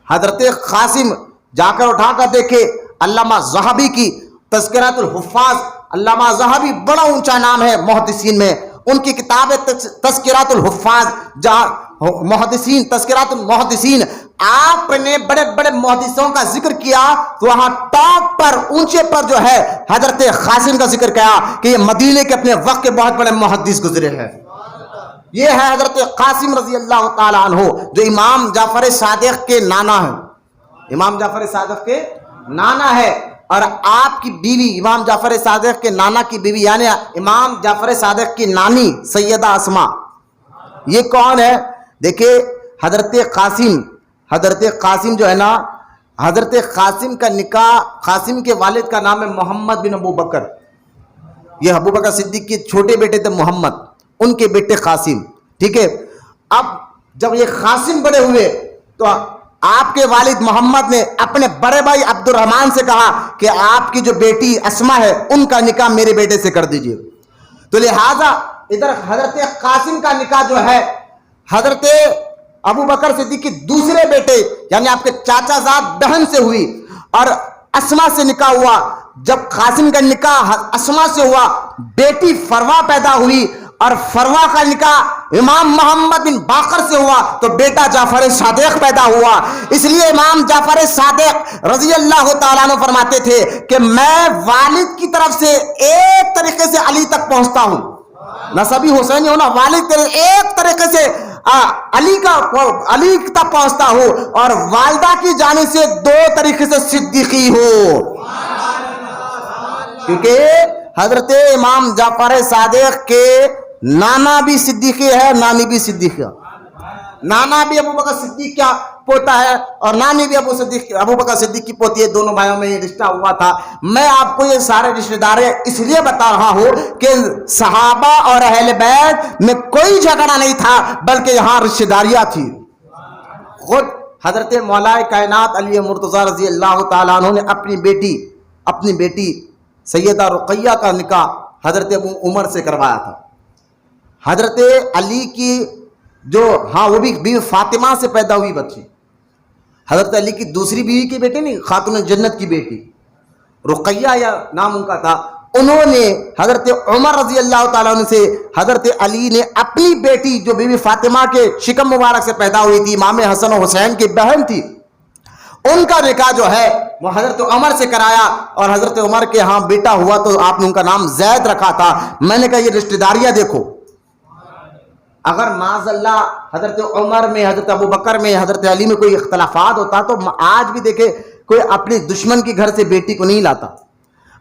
حضرت قاسم جا کر اٹھا کر دیکھے علامہ ذہبی کی تذکرۃ الحفاظ، علامہ ذہبی بڑا اونچا نام ہے محدثین میں، ان کی کتاب ہے تذکرۃ الحفاظ، جہاں محدثین، تذکرات المحدثین، آپ نے بڑے بڑے محدثوں کا ذکر کیا تو وہاں ٹاپ پر اونچے پر جو ہے حضرت قاسم کا ذکر کیا کہ یہ مدینے کے اپنے وقت کے بہت بڑے محدث گزرے ہیں. یہ ہے حضرت قاسم رضی اللہ تعالی عنہ جو امام جعفر صادق کے نانا ہیں. امام جعفر صادق کے نانا ہے. اور آپ کی بیوی امام جعفر صادق کے نانا کی بیوی یعنی امام جعفر صادق کی نانی سیدہ اسما، یہ کون ہے؟ دیکھیں حضرت قاسم جو ہے نا، حضرت قاسم کا نکاح، قاسم کے والد کا نام ہے محمد بن ابو بکر. یہ ابو بکر صدیق کے چھوٹے بیٹے تھے محمد، ان کے بیٹے قاسم. ٹھیک ہے. اب جب یہ قاسم بڑے ہوئے تو آپ کے والد محمد نے اپنے بڑے بھائی عبد الرحمن سے کہا کہ آپ کی جو بیٹی اسما ہے ان کا نکاح میرے بیٹے سے کر دیجئے. تو لہذا ادھر حضرت قاسم کا نکاح جو ہے حضرت ابو بکر صدیق کے دوسرے بیٹے یعنی آپ کے چاچا زاد بہن سے ہوئی اور اسما سے نکاح ہوا. جب قاسم کا نکاح اسما سے ہوا، بیٹی فروا پیدا ہوئی اور فروا کا نکاح امام محمد بن باقر سے ہوا تو بیٹا جعفر صادق پیدا ہوا. اس لیے امام جعفر صادق رضی اللہ تعالیٰ عنہ فرماتے تھے کہ میں والد کی طرف سے ایک طریقے سے علی تک پہنچتا ہوں، نسبی حسینی ہونا، والد ایک طریقے سے علی تک پہنچتا ہوں اور والدہ کی جانب سے دو طریقے سے صدیقی ہو. کیونکہ حضرت امام جعفر صادق کے نانا بھی صدیقی ہے، نانی بھی صدیقی ہے. نانا بھی ابو بکر صدیق کا پوتا ہے اور نانی بھی ابو بکر صدیق کی پوتی ہے. دونوں بھائیوں میں یہ رشتہ ہوا تھا. میں آپ کو یہ سارے رشتہ داریں اس لیے بتا رہا ہوں کہ صحابہ اور اہل بیت میں کوئی جھگڑا نہیں تھا بلکہ یہاں رشتہ داریاں تھی. خود حضرت مولا کائنات علی مرتضیٰ رضی اللہ تعالیٰ عنہ نے اپنی بیٹی سیدہ رقیہ کا نکاح حضرت ابو عمر سے کروایا تھا. حضرت علی کی وہ بھی بیوی فاطمہ سے پیدا ہوئی بچی، حضرت علی کی دوسری بیوی کی بیٹی نہیں، خاتون جنت کی بیٹی رقیہ یا نام ان کا تھا. انہوں نے حضرت عمر رضی اللہ تعالیٰ عنہ سے حضرت علی نے اپنی بیٹی جو بیوی فاطمہ کے شکم مبارک سے پیدا ہوئی تھی، امام حسن و حسین کی بہن تھی، ان کا نکاح جو ہے وہ حضرت عمر سے کرایا اور حضرت عمر کے ہاں بیٹا ہوا تو آپ نے ان کا نام زید رکھا تھا. میں نے کہا یہ رشتہ داریاں دیکھو، اگر معاذ اللہ حضرت عمر میں، حضرت ابو بکر میں، حضرت علی میں کوئی اختلافات ہوتا تو آج بھی دیکھے کوئی اپنے دشمن کے گھر سے بیٹی کو نہیں لاتا،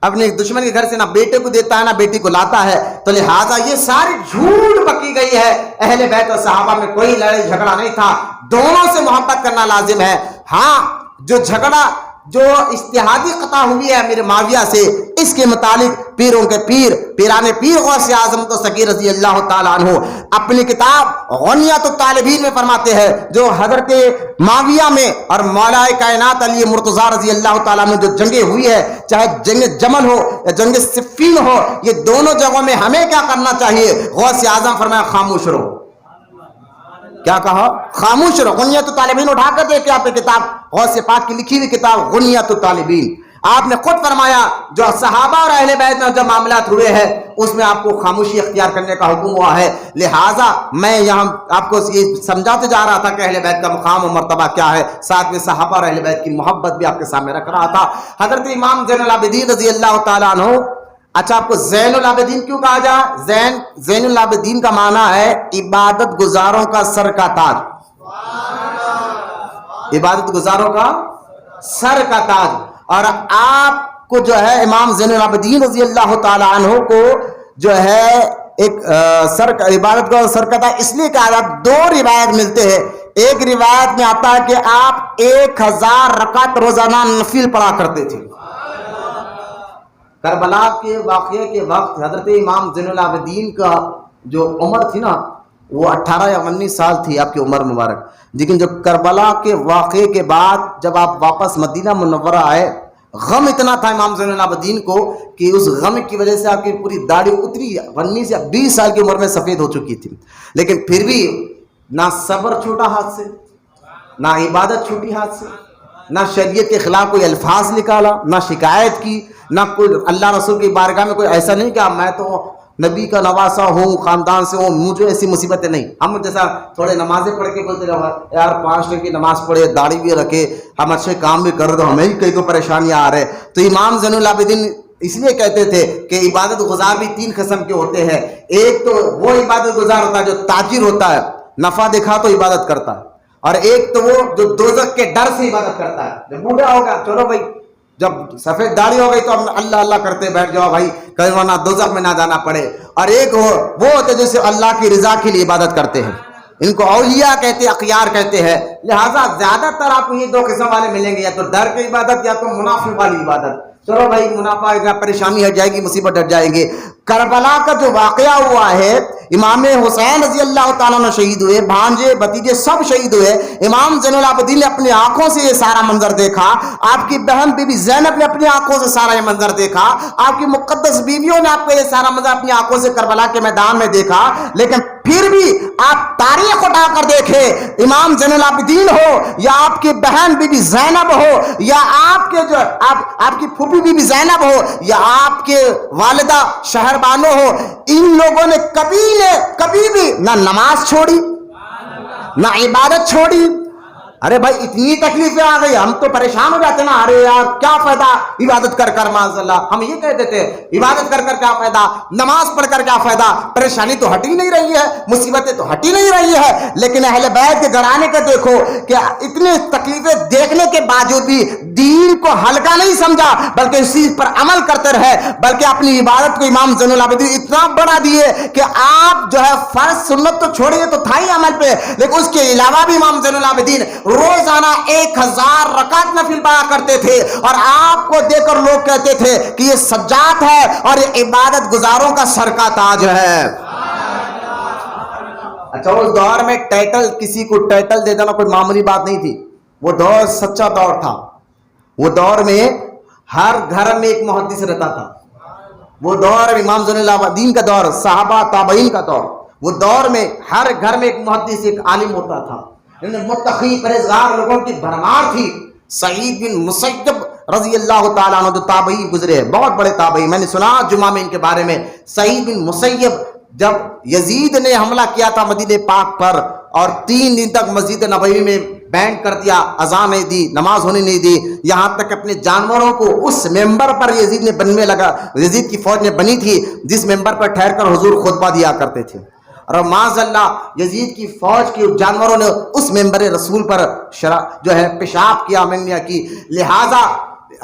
اپنے دشمن کے گھر سے نہ بیٹے کو دیتا ہے نہ بیٹی کو لاتا ہے. تو لہٰذا یہ ساری جھوٹ بکی گئی ہے. اہل بیت اور صحابہ میں کوئی لڑائی جھگڑا نہیں تھا، دونوں سے محبت کرنا لازم ہے. ہاں جو جھگڑا جو اجتہادی قطع ہوئی ہے میرے معاویہ سے، اس کے متعلق پیروں کے پیران پیر غوث اعظم تو سگیر رضی اللہ تعالیٰ عنہ اپنی کتاب غنیۃ الطالبین میں فرماتے ہیں جو حضرت معاویہ میں اور مولا کائنات علی مرتضیٰ رضی اللہ تعالیٰ عنہ جو جنگیں ہوئی ہے، چاہے جنگ جمل ہو یا جنگ صفین ہو، یہ دونوں جگہوں میں ہمیں کیا کرنا چاہیے؟ غوث اعظم فرمایا خاموش رہو. کیا کہا؟ خاموش رہو. غنیۃ الطالبین اٹھا کر دیکھیں آپ کی کتاب، غوث پاک کی لکھی ہوئی کتاب غنیۃ الطالبین. آپ نے خود فرمایا جو صحابہ اور اہل بیت میں جو معاملات ہوئے ہیں اس میں آپ کو خاموشی اختیار کرنے کا حکم ہوا ہے. لہٰذا میں یہاں آپ کو یہ سمجھاتے جا رہا تھا کہ اہل بیت کا مقام و مرتبہ کیا ہے، ساتھ میں صحابہ اور اہل بیت کی محبت بھی آپ کے سامنے رکھ رہا تھا. حضرت امام زین العابدین رضی اللہ تعالیٰ عنہ، اچھا آپ کو زین العابدین کیوں کہا جائے؟ زین العابدین کا معنی ہے عبادت گزاروں کا سر کا تاج. عبادت گزاروں کا سر کا تاج. اور آپ کو جو ہے امام زین العابدین رضی اللہ تعالی عنہ کو جو ہے ایک عبادت کا سر کا تاج اس لیے کہا جاتا. دو روایت ملتے ہیں. ایک روایت میں آتا ہے کہ آپ 1000 رکعت روزانہ نفل پڑھا کرتے تھے. کربلا کے واقعے کے وقت حضرت امام زین العابدین کا جو عمر تھی نا وہ 18 یا 19 سال تھی آپ کی عمر مبارک. لیکن جب کربلا کے واقعے کے بعد جب آپ واپس مدینہ منورہ آئے، غم اتنا تھا امام زین العابدین کو کہ اس غم کی وجہ سے آپ کی پوری داڑھی اتری، 19 یا 20 سال کی عمر میں سفید ہو چکی تھی. لیکن پھر بھی نہ صبر چھوٹا ہاتھ سے، نہ عبادت چھوٹی ہاتھ سے، نہ شریعت کے خلاف کوئی الفاظ نکالا، نہ شکایت کی، نہ کوئی اللہ رسول کی بارگاہ میں کوئی ایسا نہیں کہ میں تو نبی کا نواسا ہوں, خاندان سے ہوں, مجھے ایسی مصیبتیں نہیں. ہم جیسا تھوڑے نمازیں پڑھ کے بولتے رہو یار 5 وقت کی نماز پڑھے, داڑھی بھی رکھے, ہم اچھے کام بھی کر رہے, تو ہمیں ہی کئی کو پریشانیاں آ رہے. تو امام زین العابدین اس لیے کہتے تھے کہ عبادت گزار بھی 3 قسم کے ہوتے ہیں. ایک تو وہ عبادت گزار ہوتا ہے جو تاجر ہوتا ہے, نفع دکھا تو عبادت کرتا ہے, اور ایک تو وہ جو دوزخ کے ڈر سے عبادت کرتا ہے. جب بوڑھا ہوگا چلو بھائی, جب سفید داڑھی ہو گئی تو ہم اللہ اللہ کرتے بیٹھ جاؤ بھائی, کہیں ورنہ دوزخ میں نہ جانا پڑے. اور ایک وہ ہوتے جیسے اللہ کی رضا کے لیے عبادت کرتے ہیں, ان کو اولیاء کہتے ہیں, اخیار کہتے ہیں. لہٰذا زیادہ تر آپ کو یہ 2 قسم والے ملیں گے, یا تو ڈر کی عبادت یا تو منافع والی عبادت. چلو بھائی منافع پریشانی ہٹ جائے گی, مصیبت ہٹ جائیں گے. کربلا کا جو واقعہ ہوا ہے, امام حسین رضی اللہ تعالیٰ عنہ شہید ہوئے, بھانجے بھتیجے سب شہید ہوئے. امام زین العابدین نے اپنی آنکھوں سے یہ سارا منظر دیکھا, آپ کی بہن بی بی زینب نے اپنی آنکھوں سے سارا یہ منظر دیکھا, آپ کی مقدس بیویوں نے آپ کو یہ سارا منظر اپنی آنکھوں سے کربلا کے میدان میں دیکھا. لیکن پھر بھی آپ تاریخ اٹھا کر دیکھیں, امام زین العابدین ہو یا آپ کی بہن بی بی زینب ہو یا آپ کے جو آپ کی پھوپھی بی بی زینب ہو یا آپ کے والدہ شہر بانو ہو, ان لوگوں نے کبھی بھی نہ نماز چھوڑی نہ عبادت چھوڑی. ارے بھائی اتنی تکلیفیں آ گئی, ہم تو پریشان ہو جاتے نا, ارے یار کیا فائدہ عبادت کر کر, معاذ اللہ ہم یہ کہتے تھے عبادت کر کر کیا فائدہ, نماز پڑھ کر کیا فائدہ, پریشانی تو ہٹ ہی نہیں رہی ہے, مصیبتیں تو ہٹ ہی نہیں رہی ہے. لیکن اہل بیت کے گھرانے کا دیکھو کہ اتنی تکلیفیں دیکھنے کے باوجود بھی دین کو ہلکا نہیں سمجھا, بلکہ اس چیز پر عمل کرتے رہے, بلکہ اپنی عبادت کو امام زین العابدین اتنا بڑھا دیے کہ آپ جو ہے فرض سنت تو چھوڑیے تو تھا ہی عمل پہ, لیکن اس کے علاوہ بھی امام زین العابدین روزانہ 1000 رکعت نفل پڑھا کرتے تھے. اور آپ کو دیکھ کر لوگ کہتے تھے کہ یہ سجاد ہے اور یہ عبادت گزاروں کا سر کا تاج ہے. اچھا اس دور میں ٹائٹل, کسی کو ٹائٹل دے دینا کوئی معمولی بات نہیں تھی. وہ دور سچا دور تھا. وہ دور میں ہر گھر میں ایک محدث رہتا تھا. وہ دور امام زین العابدین کا دور, صحابہ تابعین کا دور. وہ دور میں ہر گھر میں ایک محدث, ایک عالم ہوتا تھا. متقی پرہیزگار لوگوں کی بھرمار تھی. سعید بن مسیب رضی اللہ تعالیٰ عنہ جو تابعی گزرے, بہت بڑے تابعی, میں نے سنا جمعہ میں ان کے بارے میں. سعید بن مسیب جب یزید نے حملہ کیا تھا مدینہ پاک پر اور 3 دن تک مسجد نبوی میں بینڈ کر دیا, اذان نہیں دی, نماز ہونے نہیں دی, یہاں تک اپنے جانوروں کو اس ممبر پر یزید نے بننے لگا, یزید کی فوج نے بنی تھی جس ممبر پر ٹھہر کر حضور خطبہ دیا کرتے تھے. اور معاذ اللہ یزید کی فوج کے جانوروں نے اس ممبر رسول پر جو ہے پیشاب کیا, منگنیاں کی. لہذا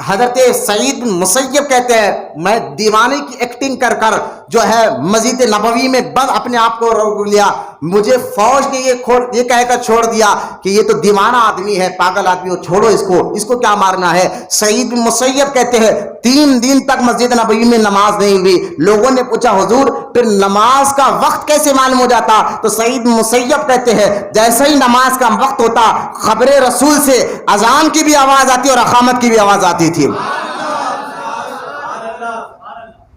حضرت سعید بن مسیب کہتے ہیں میں دیوانے کی ایکٹنگ کر کر جو ہے مسجد نبوی میں بند اپنے آپ کو روک لیا. مجھے فوج نے یہ کہہ کر چھوڑ دیا کہ یہ تو دیوانہ آدمی ہے, پاگل آدمی ہو, چھوڑو اس کو کیا مارنا ہے. سعید بن مسیب کہتے ہیں 3 دن تک مسجد نبوی میں نماز نہیں ہوئی. لوگوں نے پوچھا حضور پھر نماز کا وقت کیسے معلوم ہو جاتا؟ تو سعید بن مسیب کہتے ہیں جیسے ہی نماز کا وقت ہوتا خبر رسول سے اذان کی بھی آواز آتی اور اقامت کی بھی آواز آتی تھی.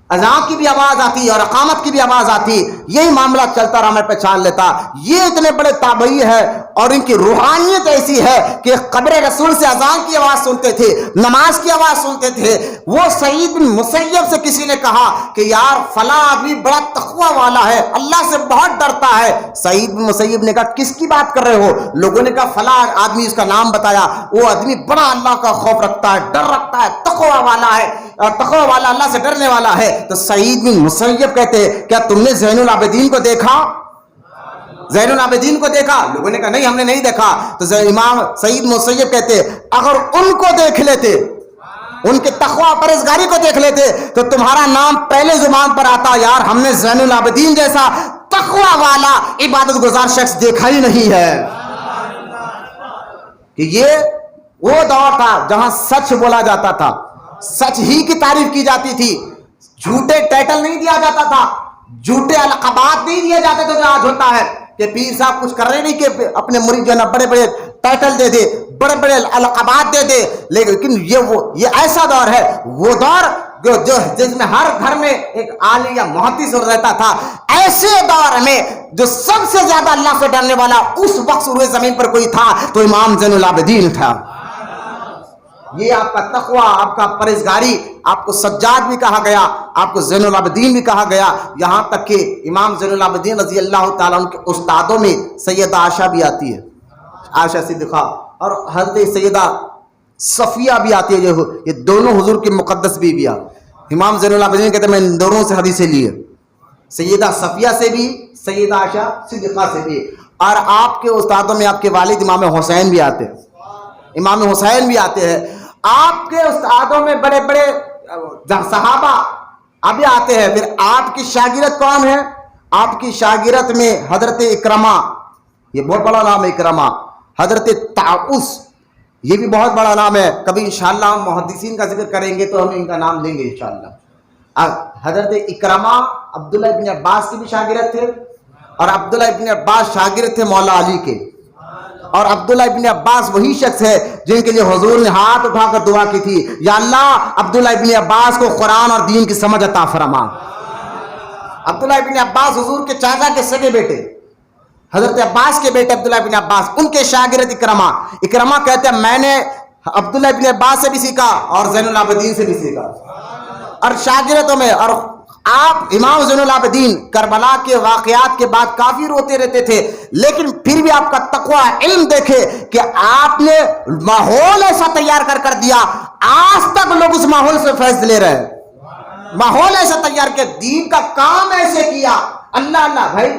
اذان کی بھی آواز آتی اور اقامت کی بھی آواز آتی. یہی معاملہ چلتا رہا, میں پہچان لیتا یہ اتنے بڑے تابعی ہے اور ان کی روحانیت ایسی ہے کہ قبر رسول سے اذان کی آواز سنتے تھے, نماز کی آواز سنتے تھے. وہ سعید بن مسیب سے کسی نے کہا کہ یار فلاں آدمی بڑا تقوی والا ہے, اللہ سے بہت ڈرتا ہے. سعید بن مسیب نے کہا کس کی بات کر رہے ہو؟ لوگوں نے کہا فلاں آدمی, اس کا نام بتایا. وہ آدمی بڑا اللہ کا خوف رکھتا ہے, ڈر رکھتا ہے, تقوی والا ہے, تقوی والا, اللہ سے ڈرنے والا ہے. تو سعید بن مسیب کہتے ہیں کیا تم نے زین العابدین کو دیکھا؟ زین العابدین کو دیکھا؟ لوگوں نے کہا نہیں ہم نے نہیں دیکھا. تو امام سعید مسیب کہتے اگر ان کو دیکھ لیتے, ان کے تقوی پرہیزگاری کو دیکھ لیتے تو تمہارا نام پہلے زبان پر آتا, یار ہم نے زین العابدین جیسا تقوی والا عبادت گزار شخص دیکھا ہی نہیں ہے. کہ یہ وہ دور تھا جہاں سچ بولا جاتا تھا, سچ ہی کی تعریف کی جاتی تھی, جھوٹے ٹائٹل نہیں دیا جاتا تھا, جھوٹے القابات نہیں دیے جاتے تھے جو آج ہوتا ہے کہ پیر صاحب کچھ کر رہے نہیں کہ اپنے مرید جو ہے نا بڑے بڑے ٹائٹل دے دے, بڑے بڑے القابات دے دے. لیکن یہ ایسا دور ہے, وہ دور جو جس میں ہر گھر میں ایک عالم یا محدث رہتا تھا. ایسے دور میں جو سب سے زیادہ اللہ سے ڈرنے والا اس وقت روئے زمین پر کوئی تھا تو امام زین العابدین تھا. یہ آپ کا تقوی، آپ کا پرہیزگاری، آپ کو سجاد بھی کہا گیا، آپ کو زین العابدین بھی کہا گیا، یہاں تک کہ امام زین العابدین رضی اللہ تعالیٰ عنہ کے استادوں میں سیدہ عائشہ بھی آتی ہے، عائشہ صدیقہ، اور حضرت سیدہ صفیہ بھی آتی ہے، جو یہ دونوں حضور کی مقدس بیویاں۔ امام زین العابدین کہتے ہیں میں ان دونوں سے حدیثیں لی ہے، سیدہ صفیہ سے بھی، سیدہ عائشہ صدیقہ سے بھی۔ اور آپ کے استادوں میں آپ کے والد امام حسین بھی آتے ہیں، امام حسین بھی آتے ہیں۔ آپ کے استادوں میں بڑے بڑے صحابہ ابھی آتے ہیں۔ پھر آپ کی شاگرد کون ہے؟ آپ کی شاگرد میں حضرت اکرمہ، یہ بہت بڑا نام ہے اکرمہ، حضرت طاؤس، یہ بھی بہت بڑا نام ہے، کبھی انشاءاللہ ہم محدثین کا ذکر کریں گے تو ہم ان کا نام لیں گے انشاءاللہ۔ حضرت اکرمہ عبداللہ ابن عباس کے بھی شاگرد تھے، اور عبداللہ ابن عباس شاگرد تھے مولا علی کے، اور عبداللہ ابن عباس وہی شخص ہے جن کے لیے حضور نے ہاتھ اٹھا کر دعا کی تھی، یا اللہ عبداللہ ابن عباس کو قرآن اور دین کی سمجھ عطا فرما۔ عبداللہ ابن عباس حضور کے چاچا کے سگے بیٹے، حضرت عباس کے بیٹے عبداللہ ابن عباس، ان کے شاگرد اکرمہ۔ اکرمہ کہتے ہیں میں نے عبداللہ ابن عباس سے بھی سیکھا اور زین العابدین سے بھی سیکھا، اور شاگردوں میں۔ اور آپ امام زین العابدین کربلا کے واقعات کے بعد کافی روتے رہتے تھے، لیکن پھر بھی آپ کا تقوی علم دیکھے کہ آپ نے ماحول ایسا تیار کر دیا، آج تک لوگ اس ماحول سے فیض لے رہے ہیں۔ ماحول ایسا تیار کیا، دین کا کام ایسے کیا، اللہ اللہ بھائی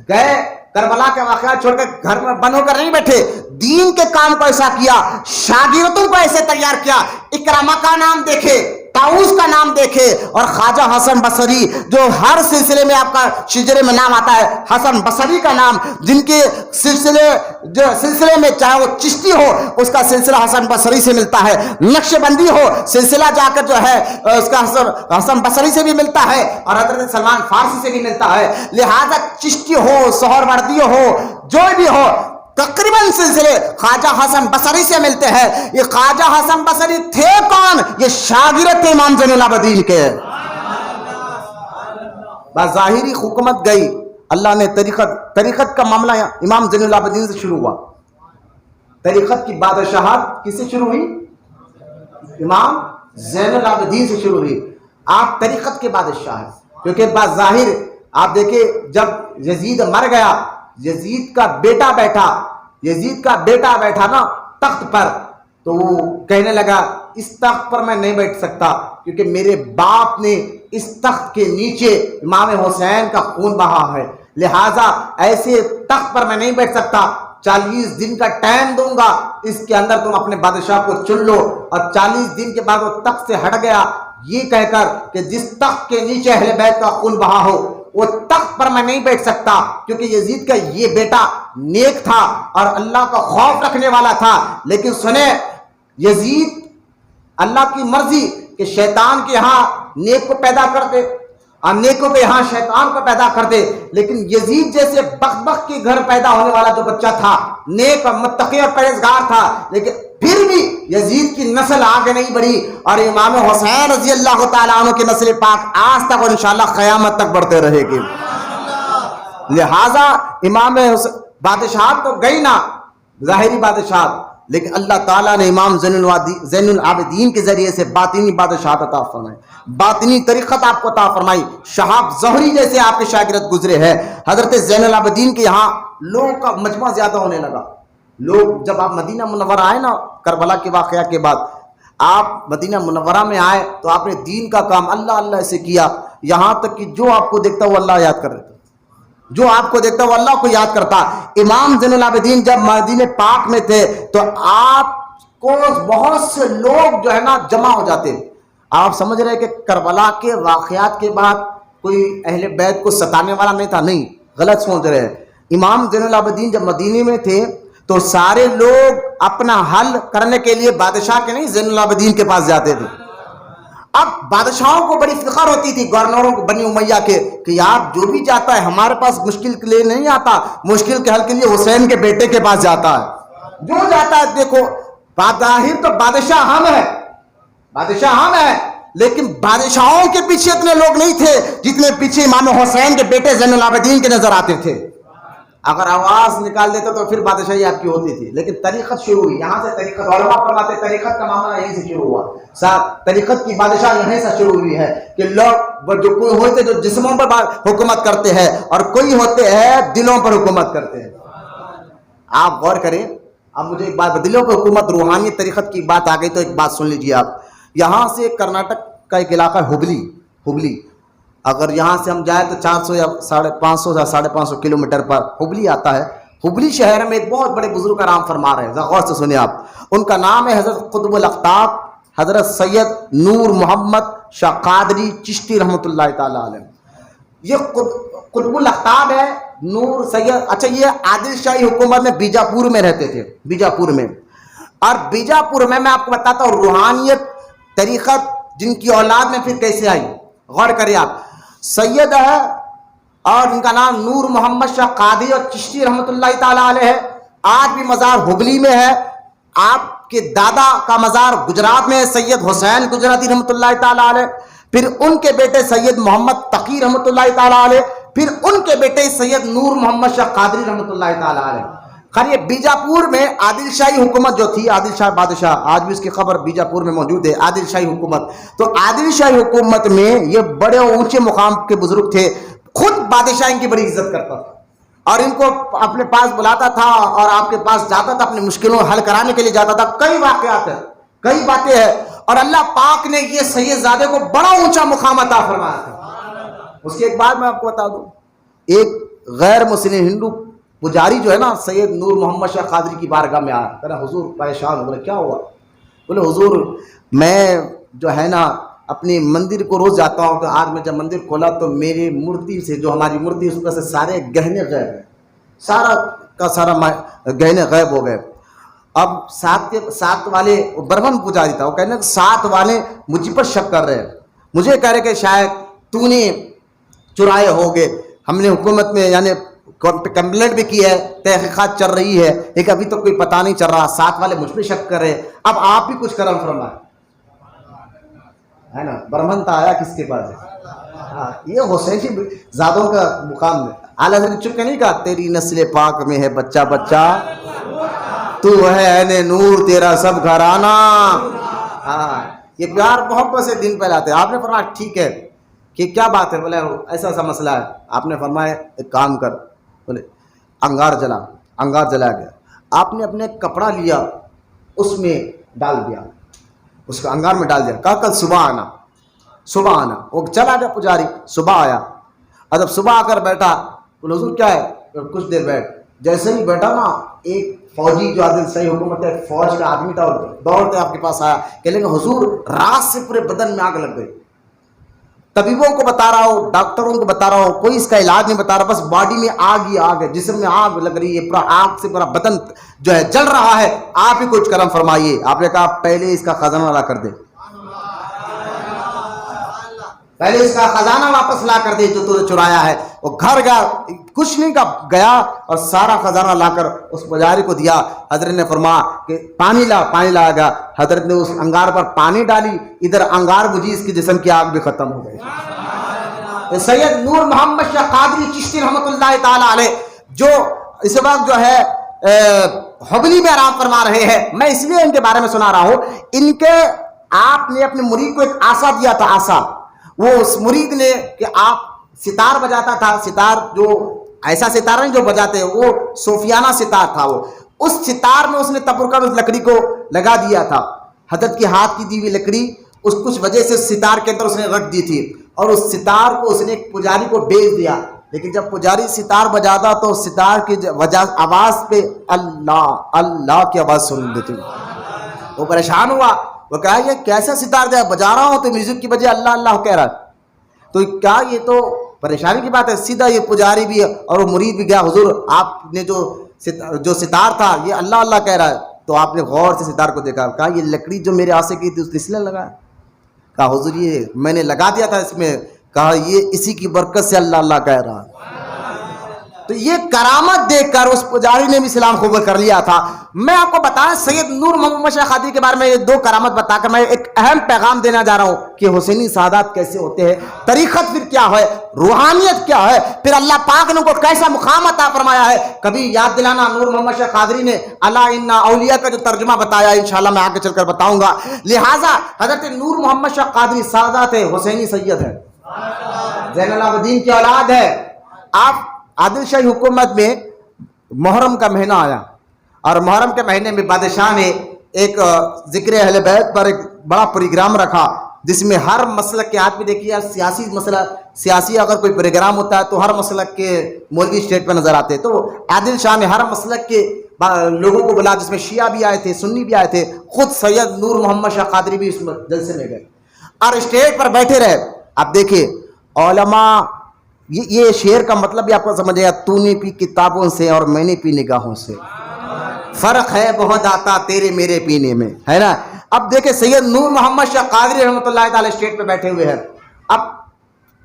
گئے کربلا کے واقعات چھوڑ کر گھر میں بند ہو کر نہیں بیٹھے، دین کے کام کو ایسا کیا، شاگردوں کو ایسے تیار کیا۔ اکرامہ کا نام دیکھے، طاؤس کا نام دیکھے، اور خواجہ حسن بصری جو ہر سلسلے میں آپ کا شجرے میں نام آتا ہے، حسن بصری کا نام، جن کے سلسلے میں چاہے وہ چشتی ہو اس کا سلسلہ حسن بصری سے ملتا ہے، نقش بندی ہو سلسلہ جا کر جو ہے اس کا حسن بصری سے بھی ملتا ہے، اور حضرت سلمان فارسی سے بھی ملتا ہے۔ لہذا چشتی ہو، سہروردی ہو، جو بھی ہو، تقریباً سلسلے خواجہ حسن بصری سے ملتے ہیں۔ یہ خواجہ حسن بصری تھے کون؟ یہ شاگرد تھے امام زین العابدین کے۔ بظاہری حکومت گئی، اللہ نے طریقت کا معاملہ امام زین العابدین سے شروع ہوا۔ طریقت کی بادشاہت کس سے شروع ہوئی؟ امام زین العابدین سے شروع ہوئی۔ آپ طریقت کے بادشاہ ہیں، کیونکہ بظاہر آپ دیکھیں جب یزید مر گیا، یزید کا بیٹا بیٹھا نا تخت پر، تو وہ کہنے لگا اس تخت پر میں نہیں بیٹھ سکتا، کیونکہ میرے باپ نے اس تخت کے نیچے امام حسین کا خون بہا ہے، لہٰذا ایسے تخت پر میں نہیں بیٹھ سکتا، 40 دن کا ٹائم دوں گا، اس کے اندر تم اپنے بادشاہ کو چن لو۔ اور 40 دن کے بعد وہ تخت سے ہٹ گیا، یہ کہہ کر کہ جس تخت کے نیچے اہل بیت کا خون بہا ہو وہ تخت پر میں نہیں بیٹھ سکتا، کیونکہ یزید کا یہ بیٹا نیک تھا اور اللہ کا خوف رکھنے والا تھا۔ لیکن سنیں، یزید اللہ کی مرضی کہ شیطان کے یہاں نیک کو پیدا کر دے اور نیکوں کے یہاں شیطان کو پیدا کر دے، لیکن یزید جیسے بخت کے گھر پیدا ہونے والا جو بچہ تھا، نیک اور متقی اور پرہیزگار تھا، لیکن پھر بھی یزید کی نسل آگے نہیں بڑھی، اور امام حسین رضی اللہ تعالیٰ عنہ کی نسل پاک آج تک اور انشاءاللہ قیامت تک بڑھتے رہے گی۔ لہٰذا امام بادشاہت تو گئی نا، ظاہری بادشاہت، لیکن اللہ تعالیٰ نے امام زین العابدین کے ذریعے سے باطنی بادشاہت عطا فرمائی، باطنی طریقت آپ کو عطا فرمائی۔ شہاب زہری جیسے آپ کے شاگرد گزرے ہیں، حضرت زین العابدین کے یہاں لوگوں کا مجمع زیادہ ہونے لگا۔ لوگ جب آپ مدینہ منورہ آئے نا کربلا کے واقعہ کے بعد، آپ مدینہ منورہ میں آئے تو آپ نے دین کا کام اللہ اللہ سے کیا، یہاں تک کہ جو آپ کو دیکھتا وہ اللہ یاد کر رہے تھے، جو آپ کو دیکھتا وہ اللہ کو یاد کرتا۔ امام زین العابدین جب مدینہ پاک میں تھے تو آپ کو بہت سے لوگ جو ہے نا جمع ہو جاتے۔ آپ سمجھ رہے کہ کربلا کے واقعات کے بعد کوئی اہل بیت کو ستانے والا نہیں تھا، نہیں، غلط سوچ رہے ہیں۔ امام زین العابدین جب مدینے میں تھے تو سارے لوگ اپنا حل کرنے کے لیے بادشاہ کے نہیں زین العابدین کے پاس جاتے تھے۔ اب بادشاہوں کو بڑی فخر ہوتی تھی، گورنروں کو، بنی امیہ کے، کہ یار جو بھی جاتا ہے ہمارے پاس مشکل کے لیے نہیں آتا، مشکل کے حل کے لیے حسین کے بیٹے کے پاس جاتا ہے، جو جاتا ہے۔ دیکھو بظاہر تو بادشاہ ہم ہیں، لیکن بادشاہوں کے پیچھے اتنے لوگ نہیں تھے جتنے پیچھے امام حسین کے بیٹے زین العابدین کے نظر آتے تھے۔ اگر آواز نکال دیتے تو پھر بادشاہی آپ کی ہوتی تھی، لیکن طریقت شروع ہوئی یہاں سے. طریقت علماء فرماتے طریقت کا معاملہ یہیں سے شروع ہوا. طریقت کی بادشاہ یہیں سے شروع ہوئی ہے کہ لوگ جو کوئی ہوتے جو جسموں پر حکومت کرتے ہیں اور کوئی ہوتے ہیں دلوں پر حکومت کرتے ہیں. آپ غور کریں. اب مجھے ایک بات، دلوں پر حکومت روحانی طریقت کی بات آ گئی تو ایک بات سن لیجیے آپ. یہاں سے کرناٹک کا ایک علاقہ ہے ہبلی. اگر یہاں سے ہم جائیں تو 400 یا 550 یا 550 کلومیٹر پر ہبلی آتا ہے. ہبلی شہر میں ایک بہت بڑے بزرگ آرام فرما رہے ہیں، غور سے سنیں آپ. ان کا نام ہے حضرت قطب الاقطاب حضرت سید نور محمد شاہ قادری چشتی رحمۃ اللہ تعالی علیہ. یہ قطب الاقطاب ہے نور سید. اچھا، یہ عادل شاہی حکومت میں بیجاپور میں رہتے تھے، بیجاپور میں. اور بیجاپور میں آپ کو بتاتا ہوں روحانیت طریقت جن کی اولاد میں پھر کیسے آئی. غور کریں آپ. سید ہے اور ان کا نام نور محمد شاہ قادری اور چشتی رحمۃ اللہ تعالی علیہ ہے. آج بھی مزار ہبلی میں ہے. آپ کے دادا کا مزار گجرات میں ہے، سید حسین گجراتی رحمۃ اللہ تعالی علیہ. پھر ان کے بیٹے سید محمد تقی رحمۃ اللہ تعالی علیہ. پھر ان کے بیٹے سید نور محمد شاہ قادری رحمۃ اللہ تعالی علیہ. خیر یہ بیجاپور میں عادل شاہی حکومت جو تھی، عادل شاہ بادشاہ، آج بھی اس کی خبر بیجاپور میں موجود ہے، عادل شاہی حکومت. تو عادل شاہی حکومت میں یہ بڑے اونچے مقام کے بزرگ تھے. خود بادشاہ ان کی بڑی عزت کرتا تھا اور ان کو اپنے پاس بلاتا تھا اور آپ کے پاس جاتا تھا، اپنی مشکلوں حل کرانے کے لیے جاتا تھا. کئی واقعات ہیں، کئی باتیں ہیں. اور اللہ پاک نے یہ سید زادے کو بڑا اونچا مقام عطا فرمایا تھا. اس کی ایک بات میں آپ کو بتا دوں. ایک غیر مسلم ہندو پجاری جو ہے نا سید نور محمد شاہ قادری کی بارگاہ میں آیا. کہا حضور پریشان ہو. بولے کیا ہوا؟ بولے حضور میں جو ہے نا اپنی مندر کو روز جاتا ہوں تو آج میں جب مندر کھولا تو میری مورتی سے، جو ہماری مورتی اس میں سے سارے گہنے غائب ہیں، سارا کا سارا گہنے غائب ہو گئے. اب ساتھ والے برہمن پجاری تھا، وہ کہنے 7 والے مجھ پر شک کر رہے ہیں، مجھے کہہ رہے کہ شاید تو نے چرائے ہوگے. ہم نے حکومت میں یعنی کمپلینٹ بھی کی ہے، تحقیقات چل رہی ہے، لیکن ابھی تو کوئی پتہ نہیں چل رہا. 7 والے مجھ پہ شک کر رہے. اب آپ بھی کچھ کرم فرمائیں. ہے نا، برہمن تھا، آیا کس کے پاس ہے؟ ہاں، یہ حسینی زادوں کا مقام ہے. اعلیٰ حضرت چپ کے نہیں کہا تیری نسل پاک میں ہے بچہ بچہ، تو ہے اے نور تیرا سب گھرانہ. ہاں، یہ پیار محبت سے دین پہ لاتے. آپ نے فرمایا ٹھیک ہے کہ کیا بات ہے؟ بولے ایسا ایسا مسئلہ ہے. آپ نے فرمایا ایک کام کر. بولے انگار جلا گیا. آپ نے اپنے کپڑا لیا، اس میں ڈال دیا، اس کو انگار میں ڈال دیا. کہا کل صبح آنا. وہ چلا گیا پجاری. صبح آیا اور جب صبح آ کر بیٹھا بولے حضور کیا ہے؟ کچھ دیر بیٹھ. جیسے ہی بیٹھا نا ایک فوجی جو عادل شاہی حکومت ہے فوج کا آدمی تھا، دوڑتے آپ کے پاس آیا کہ لیکن حضور رات سے پورے بدن میں آگ لگ گئی. طبیبوں کو بتا رہا ہو، ڈاکٹروں کو بتا رہا ہو، کوئی اس کا علاج نہیں بتا رہا، بس باڈی میں آگ ہی آگ ہے، جسم میں آگ لگ رہی ہے، پورا آگ سے پورا بدن جو ہے جل رہا ہے. آپ ہی کچھ کرم فرمائیے. آپ نے کہا پہلے اس کا خزانہ لا کر دے، پہلے اس کا خزانہ واپس لا کر دے جو تو نے چرایا ہے. وہ گھر گیا، کچھ نہیں گیا اور سارا خزانہ لا کر اس پجاری کو دیا. حضرت نے فرمایا کہ پانی لا گیا. حضرت نے اس انگار پر پانی ڈالی، ادھر انگار بجھی، اس کی جسم کی آگ بھی ختم ہو گئی. سید نور محمد شاہ قادری چشتی رحمۃ اللہ تعالی علیہ جو اس وقت جو ہے ہبلی میں آرام فرما رہے ہیں. میں اس لیے ان کے بارے میں سنا رہا ہوں. ان کے آپ نے اپنے مرید کو ایک آسا دیا تھا. آسا وہ اس مرید نے کہ آپ ستار بجاتا تھا. ستار جو ایسا ستار نہیں جو بجاتے، وہ صوفیانہ ستار تھا. وہ اس ستار میں اس نے تبرکہ اس لکڑی کو لگا دیا تھا. حضرت کی ہاتھ کی دی ہوئی لکڑی اس کچھ وجہ سے ستار کے اندر اس نے رکھ دی تھی اور اس ستار کو اس نے ایک پجاری کو بیچ دیا. لیکن جب پجاری ستار بجاتا تو ستار کی وجہ آواز پہ اللہ اللہ کی آواز سن دیتی. وہ پریشان ہوا. وہ کہا یہ کیسا ستار جائے بجا رہا ہوں تو میوزک کی وجہ اللہ اللہ کہہ رہا ہے. تو کیا یہ تو پریشانی کی بات ہے. سیدھا یہ پجاری بھی اور وہ مرید بھی گیا، حضور آپ نے جو ستار تھا یہ اللہ اللہ کہہ رہا ہے. تو آپ نے غور سے ستار کو دیکھا. کہا یہ لکڑی جو میرے آسے کی تھی اس نے لگایا. کہا حضور یہ میں نے لگا دیا تھا اس میں. کہا یہ اسی کی برکت سے اللہ اللہ کہہ رہا. تو یہ کرامت دیکھ کر اس پجاری نے بھی اسلام قبول کر لیا تھا. میں آپ کو بتاؤں سید نور محمد شاہ قادری کے بارے میں یہ 2 کرامت بتا کر میں ایک اہم پیغام دینا جا رہا ہوں کہ حسینی سعادات کیسے ہوتے ہیں, طریقت پھر کیا ہے, روحانیت کیا ہے, پھر اللہ پاک نے ان کو کیسا مقام عطا فرمایا ہے. کبھی یاد دلانا, نور محمد شاہ قادری نے الا ان اولیاء کا جو ترجمہ بتایا انشاءاللہ میں آگے چل کر بتاؤں گا. لہٰذا حضرت نور محمد شاہ قادری سعادات ہے, حسینی سید ہے, زین العابدین کی اولاد ہے. آپ عادل شاہی حکومت میں محرم کا مہینہ آیا اور محرم کے مہینے میں بادشاہ نے ایک ذکر اہل بیت پر ایک بڑا پروگرام رکھا جس میں ہر مسلک کے آدمی دیکھیے, سیاسی اگر کوئی پروگرام ہوتا ہے تو ہر مسلک کے مولوی اسٹیج پہ نظر آتے ہیں. تو عادل شاہ نے ہر مسلک کے لوگوں کو بلا, جس میں شیعہ بھی آئے تھے, سنی بھی آئے تھے, خود سید نور محمد شاہ قادری بھی اس جلسے میں گئے اور اسٹیج پر بیٹھے رہے. آپ دیکھیے علماء, یہ شعر کا مطلب بھی آپ کو سمجھے گا, تو نے پی کتابوں سے اور میں نے پی نگاہوں سے, فرق ہے بہت آتا تیرے میرے پینے میں, ہے نا. اب دیکھیں سید نور محمد شاہ قادری رحمۃ اللہ تعالی اسٹیج پہ بیٹھے ہوئے ہیں. اب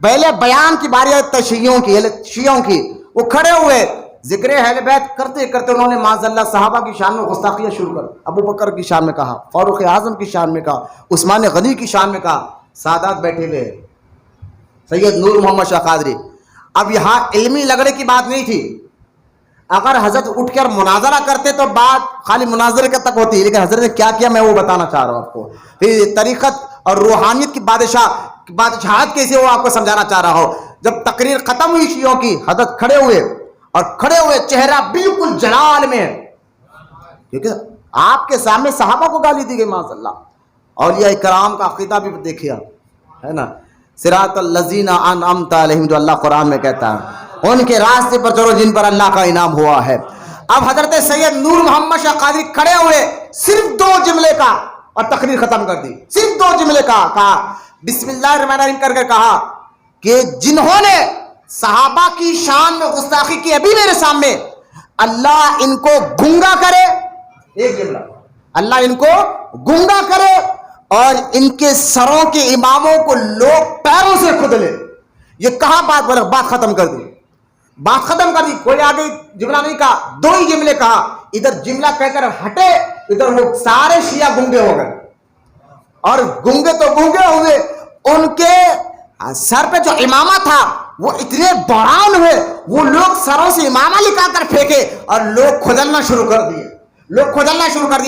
پہلے بیان کی باری آئی شیعوں کی, وہ کھڑے ہوئے ذکر اہل بیت کرتے کرتے انہوں نے معاذ اللہ صحابہ کی شان میں گستاخیاں شروع کر, ابو بکر کی شان میں کہا, فاروق اعظم کی شان میں کہا, عثمان غنی کی شان میں کہا. سادات بیٹھے ہوئے سید نور محمد شاہ قادری. اب یہاں علمی لگڑے کی بات نہیں تھی, اگر حضرت اٹھ کر مناظرہ کرتے تو بات خالی مناظرے کا تک ہوتی, لیکن حضرت نے کیا کیا میں وہ بتانا چاہ رہا ہوں آپ کو. پھر طریقت اور روحانیت کی بادشاہت کیسے وہ آپ کو سمجھانا چاہ رہا ہوں. جب تقریر ختم ہوئی شیعوں کی, حضرت کھڑے ہوئے چہرہ بالکل جلال میں, کیونکہ آپ کے سامنے صحابہ کو گالی دی گئی معاذ اللہ. اولیاء کرام کا عقیدہ بھی دیکھیے آپ, ہے نا, صراط الذین انعمت علیہم, جو اللہ قرآن میں کہتا ہے ان کے راستے پر چلو جن پر اللہ کا انعام ہوا ہے. اب حضرت سید نور محمد شاہ قادری کھڑے ہوئے, صرف 2 جملے کا اور تقریر ختم کر دی. صرف 2 جملے کا کہا, بسم اللہ الرحمن الرحیم کر کے کہا کہ جنہوں نے صحابہ کی شان میں گستاخی کی ابھی میرے سامنے, اللہ ان کو گنگا کرے. ایک جملہ, اللہ ان کو گنگا کرے اور ان کے سروں کے اماموں کو لوگ پیروں سے کھود لے. یہ کہاں بات ختم کر دی, بات ختم کر دی, کوئی آگے جملہ نہیں کہا, 2 ہی جملے کہا. ادھر جملہ کہہ کر ہٹے, ادھر وہ سارے شیعہ گنگے ہو گئے, اور گنگے تو گنگے ہوئے, ان کے سر پہ جو امامہ تھا وہ اتنے بڑان ہوئے, وہ لوگ سروں سے امامہ نکال کر پھینکے اور لوگ کھدلنا شروع کر دیے.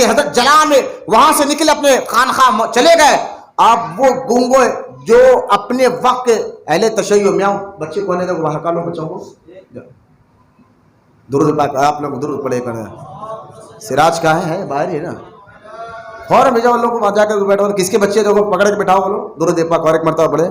حضرت جلال میں وہاں سے نکلے, اپنے خانخواہ چلے گئے. اب وہ گنگو جو اپنے وقت کے اہل تشیع میں بچے کو نے باہر کا لو, بچوں کو درود پاک آپ لوگ درود پڑھے کریں. سراج کہاں ہے, باہر ہی ہے نا, فوراً بھیجا ان لوگوں کو جا کر بیٹھا, کس کے بچے جو پکڑ کے بٹھاؤ, بولو درود پاک اور ایک مرتبہ پڑھے.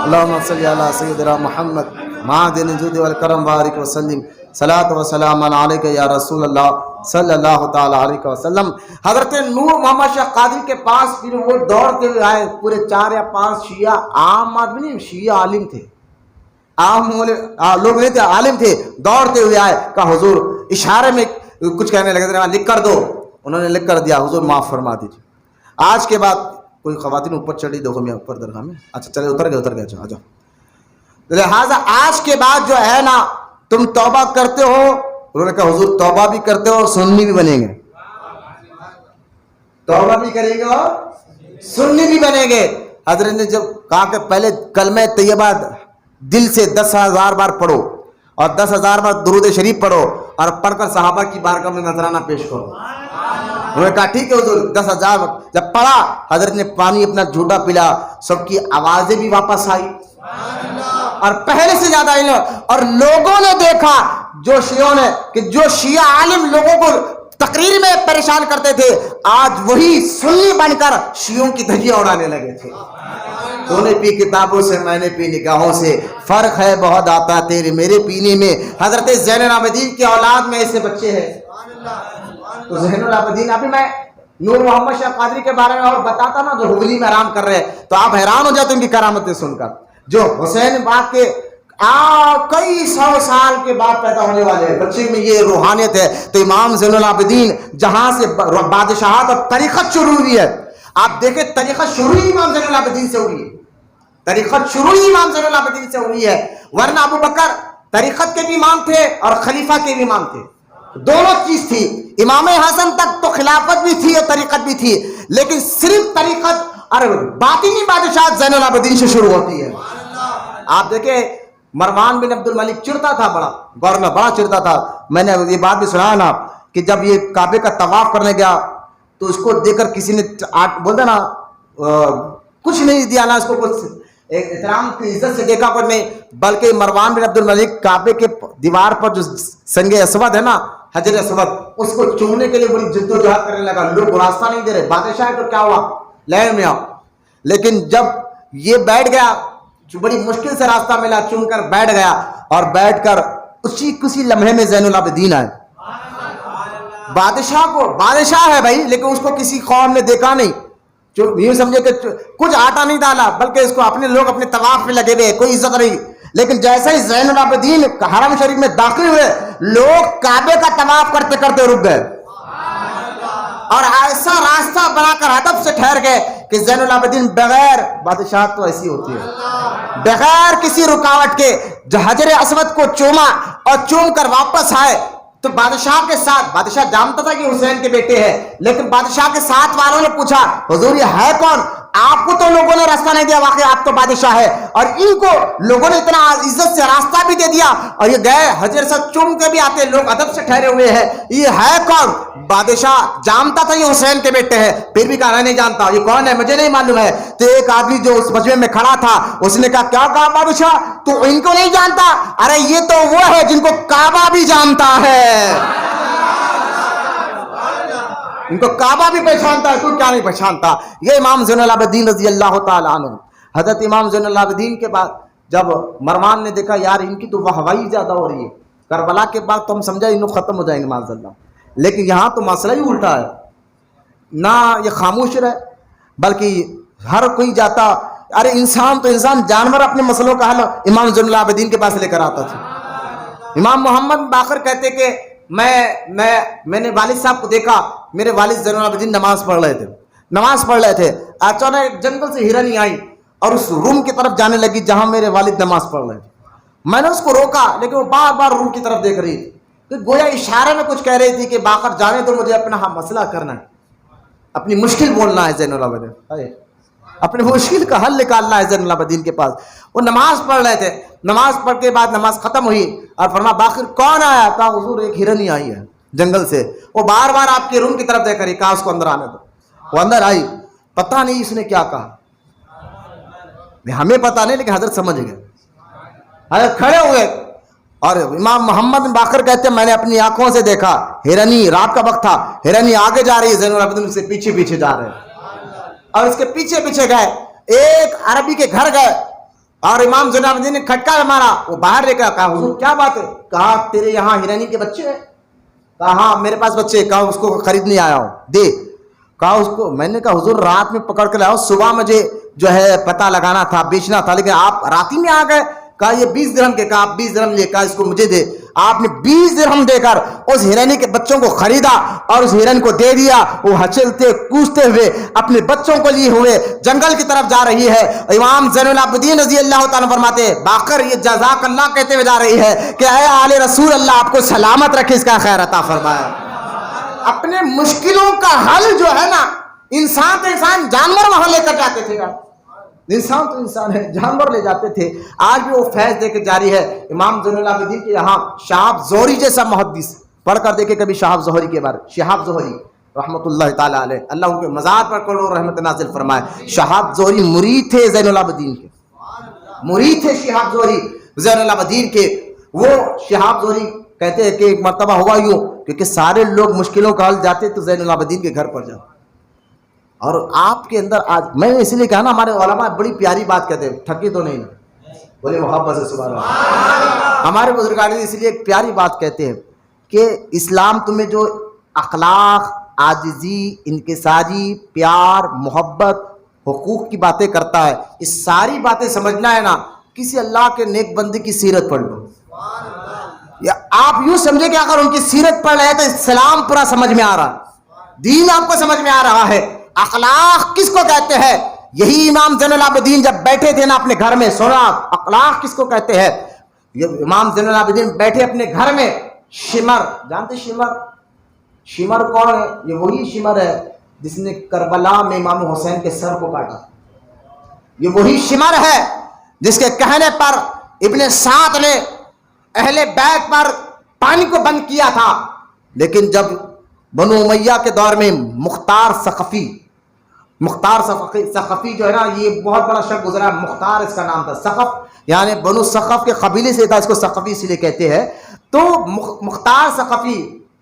اللہم صلی علی سیدنا محمد معدن الجود والکرم بارک وسلم, صلاۃ و سلام علیک یا رسول اللہ صلی اللہ تعالی علیہ وسلم. حضرت نور محمد شاہ قادری کے پاس پھر وہ دوڑتے ہوئے آئے, پورے 4 یا 5 شیعہ, عام آدمی نہیں, شیعہ عالم تھے, عام لوگ نہیں تھے, عالم تھے, دوڑتے ہوئے آئے, کہا حضور, اشارے میں کچھ کہنے لگے, لکھ کر دو. انہوں نے لکھ کر دیا, حضور معاف فرما دیجیے. آج کے بعد کوئی خواتین اوپر چڑھی, دیکھو میں اوپر درگاہ میں, اچھا چلے اتر گئے, آ جاؤ. لہٰذا آج کے بعد جو ہے نا, تم توبہ کرتے ہو, انہوں نے کہا حضور توبہ بھی کرتے ہو اور سنی بھی بنیں گے, توبہ بھی کریں گے اور سنی بھی بنیں گے. حضرت نے جب کہا کہ پہلے کلمہ طیبہ دل سے 10,000 بار پڑھو اور 10,000 بار درود شریف پڑھو اور پڑھ کر صحابہ کی بارگاہ میں نذرانہ پیش کرو. انہوں نے کہا ٹھیک ہے حضور, 10,000 جب پڑھا, حضرت نے پانی اپنا جھوٹا پلا, سب کی آوازیں بھی واپس آئی اور پہلے سے زیادہ علم. اور لوگوں نے دیکھا جو شیعوں نے, کہ جو شیعہ عالم لوگوں کو تقریر میں پریشان کرتے تھے, آج وہی سنی بن کر شیعوں کی دھجیاں اڑانے لگے تھے. تو نے پی کتابوں سے, میں نے پی نگاہوں سے, فرق ہے بہت آتا تیرے میرے پینے میں. حضرت زین العابدین کی اولاد میں ایسے بچے ہیں. تو زین العابدین, ابھی میں نور محمد شاہ قادری کے بارے میں اور بتاتا نا, جو حویلی میں آرام کر رہے, تو آپ حیران ہو جاتے ان کی کرامتیں سن کر. جو حسین باغ کے کئی 100 سال کے بعد پیدا ہونے والے ہیں, بچے میں یہ روحانیت ہے. تو امام زین العابدین جہاں سے بادشاہت اور طریقت شروع ہوئی ہے, آپ دیکھیں طریقت شروع امام زین العابدین سے ہوئی ہے, طریقت شروع امام زین العابدین سے ہوئی ہے. ورنہ ابو بکر طریقت کے بھی امام تھے اور خلیفہ کے بھی امام تھے، دونوں چیز تھی۔ امام حسن تک تو خلافت بھی تھی اور طریقت بھی تھی، لیکن صرف طریقت اور باطنی بادشاہت زین العابدین سے شروع ہوتی ہے۔ آپ دیکھیں مروان بن عبد الملک چڑھتا تھا، بڑا گورنر بڑا چڑھتا تھا۔ میں نے یہ بات بھی سنا نا کہ جب یہ کعبے کا طواف کرنے گیا تو اس کو دیکھ کر کسی نے بولتا نا کچھ نہیں دیا نا، اس کو کچھ احترام کی عزت سے دیکھا پر نہیں، بلکہ مروان بن عبد الملک کعبے کے دیوار پر جو سنگ اسود ہے نا، حجر اسود، اس کو چومنے کے لیے بڑی جدوجہد کرنے لگا۔ لوگ راستہ نہیں دے رہے، بادشاہ ہے تو کیا ہوا لین میں آؤ، لیکن جب یہ بیٹھ گیا جو بڑی مشکل سے راستہ ملا، چن کر بیٹھ گیا اور بیٹھ کر کسی لمحے میں زین العابدین آئے۔ بادشاہ کو بادشاہ ہے بھائی، لیکن اس کو کسی قوم نے دیکھا نہیں، جو یوں سمجھے کہ کچھ آٹا نہیں ڈالا، بلکہ اس کو اپنے لوگ اپنے طواف میں لگے ہوئے، کوئی عزت نہیں۔ لیکن جیسے ہی زین العابدین حرم شریف میں داخل ہوئے، لوگ کعبے کا طواف کرتے کرتے رک گئے اور ایسا راستہ بنا کر ادب سے ٹھہر گئے کہ زین العابدین بغیر، بادشاہت تو ایسی ہوتی ہے، بغیر کسی رکاوٹ کے جو حجر اسود کو چوما اور چوم کر واپس آئے، تو بادشاہ کے ساتھ، بادشاہ جانتا تھا کہ حسین کے بیٹے ہیں، لیکن بادشاہ کے ساتھ والوں نے پوچھا حضور یہ ہے کون؟ آپ کو تو لوگوں نے راستہ نہیں دیا، واقعی آپ تو بادشاہ ہے، اور ان کو لوگوں نے اتنا عزت سے راستہ بھی دے دیا اور یہ گئے حجر سے چوم کے بھی آتے، لوگ ادب سے ٹھہرے ہوئے ہیں، یہ ہے کون؟ بادشاہ جانتا تھا یہ حسین کے بیٹے ہیں، پھر بھی کہا نہیں جانتا، یہ کون ہے مجھے نہیں معلوم ہے۔ تو ایک آدمی جو اس مجمع میں کھڑا تھا اس نے کہا کیا کہا بادشاہ تو ان کو نہیں جانتا؟ ارے یہ تو وہ ہے جن کو کعبہ بھی جانتا ہے، ان کو کعبہ بھی پہچانتا ہے، تو کیا نہیں پہچانتا؟ یہ امام زین العابدین رضی اللہ تعالیٰ عنہ۔ حضرت امام زین العابدین کے بعد جب مروان نے دیکھا یار ان کی تو واہوائی زیادہ ہو رہی ہے، کربلا کے بعد تو ہم سمجھا انہوں ختم ہو جائیں گے معاذ اللہ، لیکن یہاں تو مسئلہ ہی الٹا ہے، نہ یہ خاموش رہے بلکہ ہر کوئی جاتا، ارے انسان تو انسان، جانور اپنے مسئلوں کا حل امام زین العابدین کے پاس لے کر آتا تھا۔ امام محمد باقر کہتے کہ میں نے والد صاحب کو دیکھا، میرے والد زین العابدین نماز پڑھ رہے تھے، اچانک جنگل سے ہرنی آئی اور اس روم کی طرف جانے لگی جہاں میرے والد نماز پڑھ رہے تھے۔ میں نے اس کو روکا لیکن وہ بار بار روم کی طرف دیکھ رہی تھی، گویا اشارے میں کچھ کہہ رہی تھی کہ باقر جانے تو مجھے اپنا مسئلہ کرنا ہے، اپنی مشکل بولنا ہے زین العابدین، اپنے مشکل کا حل نکالنا ہے زین العابدین کے پاس۔ وہ نماز پڑھ رہے تھے، نماز پڑھ کے بعد نماز ختم ہوئی اور فرمایا باقر کون آیا؟ کہا حضور ایک ہرنی آئی ہے جنگل سے، وہ بار بار آپ کے روم کی طرف دیکھ رہی، کہا اس کو اندر آنے دو۔ وہ اندر آئی، پتہ نہیں اس نے کیا کہا، ہمیں پتہ نہیں لیکن حضرت سمجھ گئے۔ حضرت کھڑے ہوئے اور امام محمد باقر کہتے ہیں میں نے اپنی آنکھوں سے دیکھا، ہرنی، رات کا وقت تھا، ہرنی آگے جا رہی ہے، زین العابدین سے پیچھے پیچھے جا رہے ہیں اور اس کے پیچھے پیچھے گئے، ایک عربی کے گھر گئے اور امام زین العابدین نے کھٹکا مارا، وہ باہر لے کر کہا حضور کیا بات ہے؟ کہا تیرے یہاں ہرنی کے بچے ہیں؟ کہا ہاں میرے پاس بچے۔ کہا اس کو خریدنے آیا ہوں، دے۔ کہا اس کو، میں نے کہا حضور رات میں پکڑ کے لاؤ، صبح مجھے جو ہے پتہ لگانا تھا، بیچنا تھا، لیکن آپ رات ہی میں آ گئے۔ کہا یہ 20 درہم کے، کہا آپ 20 درہم لے، کہا اس کو مجھے دے۔ آپ نے 20 درہم دے کر اس ہرنی کے بچوں کو خریدا اور اس ہرن کو دے دیا، وہ ہچلتے کوستے ہوئے اپنے بچوں کو لیے ہوئے جنگل کی طرف جا رہی ہے۔ امام زین العابدین رضی اللہ تعالیٰ فرماتے ہیں باقر یہ جزاک اللہ کہتے ہوئے جا رہی ہے کہ اے آل رسول اللہ آپ کو سلامت رکھے، اس کا خیر عطا فرمائے۔ اپنے مشکلوں کا حل جو ہے نا، انسان تو انسان، جانور وہاں لے کر جاتے تھے، انسان تو انسان ہے، جانور لے جاتے تھے، آج بھی وہ فیض دے کے جاری ہے۔ امام زین العابدین کے یہاں شہاب زہری جیسا محدث، پڑھ کر دیکھے کبھی شہاب زہری کے بارے، شہاب زہری رحمۃ اللہ تعالیٰ علیہ، اللہ ان کے مزار پر کروڑوں رحمت نازل فرمائے۔ شہاب زہری مرید تھے زین العابدین کے، مرید تھے شہاب زہری زین العابدین کے۔ وہ شہاب زہری کہتے ہیں کہ ایک مرتبہ ہوا یوں کہ سارے لوگ مشکلوں کا حل جاتے تو زین العابدین کے گھر پر جاؤ، اور آپ کے اندر آج میں نے اس لیے کہا نا ہمارے علماء بڑی پیاری بات کہتے ہیں، ٹھگی تو نہیں بولے محبت سے سبحان اللہ۔ ہمارے بزرگان اس لیے ایک پیاری بات کہتے ہیں کہ اسلام تمہیں جو اخلاق، عاجزی، انکساری، پیار، محبت، حقوق کی باتیں کرتا ہے، اس ساری باتیں سمجھنا ہے نا، کسی اللہ کے نیک بندے کی سیرت پڑھ لو، یا آپ یوں سمجھے کہ اگر ان کی سیرت پڑھ رہے تو اسلام پورا سمجھ میں آ رہا، دین آپ کو سمجھ میں آ رہا ہے۔ اخلاق کس کو کہتے ہیں؟ یہی امام زین العابدین جب بیٹھے تھے نا اپنے گھر میں، سونا اخلاق کس کو کہتے ہیں؟ یہ امام زین العابدین بیٹھے اپنے گھر میں، شمر جانتے شمر؟ شمر کون ہے؟ یہ وہی شمر ہے جس نے کربلا میں امام حسین کے سر کو کاٹا. یہ وہی شمر ہے جس کے کہنے پر ابن سعد نے اہل بیت پر پانی کو بند کیا تھا. لیکن جب بنو امیہ کے دور میں مختار ثقفی جو ہے نا، یہ بہت بڑا شخص گزرا، مختار اس کا نام تھا. ثقف یعنی بنو ثقف کے قبیلے سے تھا، اس کو ثقفی اس لیے کہتے ہیں. تو مختار ثقفی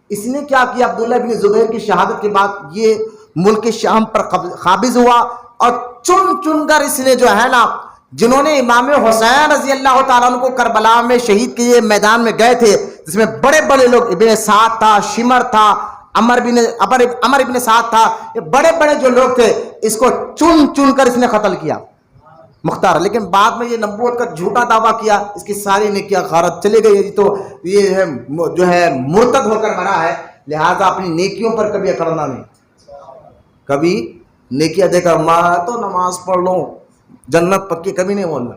اس نے کیا کیا، عبداللہ بن زبیر کی شہادت کے بعد یہ ملک شام پر قابض ہوا، اور چن چن کر اس نے جو ہے نا، جنہوں نے امام حسین رضی اللہ تعالیٰ عنہ کو کربلا میں شہید کیے، میدان میں گئے تھے، جس میں بڑے بڑے لوگ، ابن سعد تھا، شمر تھا، عمر ابن سعد تھا، یہ بڑے بڑے جو لوگ تھے، اس کو چن چن کر اس نے قتل کیا مختار. لیکن بعد میں یہ نبوت کا جھوٹا دعویٰ کیا، اس کی ساری نیکیاں غارت چلے گئی. تو یہ جو ہے مرتد ہو کر مرا ہے. لہذا اپنی نیکیوں پر کبھی اکڑنا نہیں، کبھی نیکیاں دے کر میں تو نماز پڑھ لوں جنت پکی، کبھی نہیں بولنا.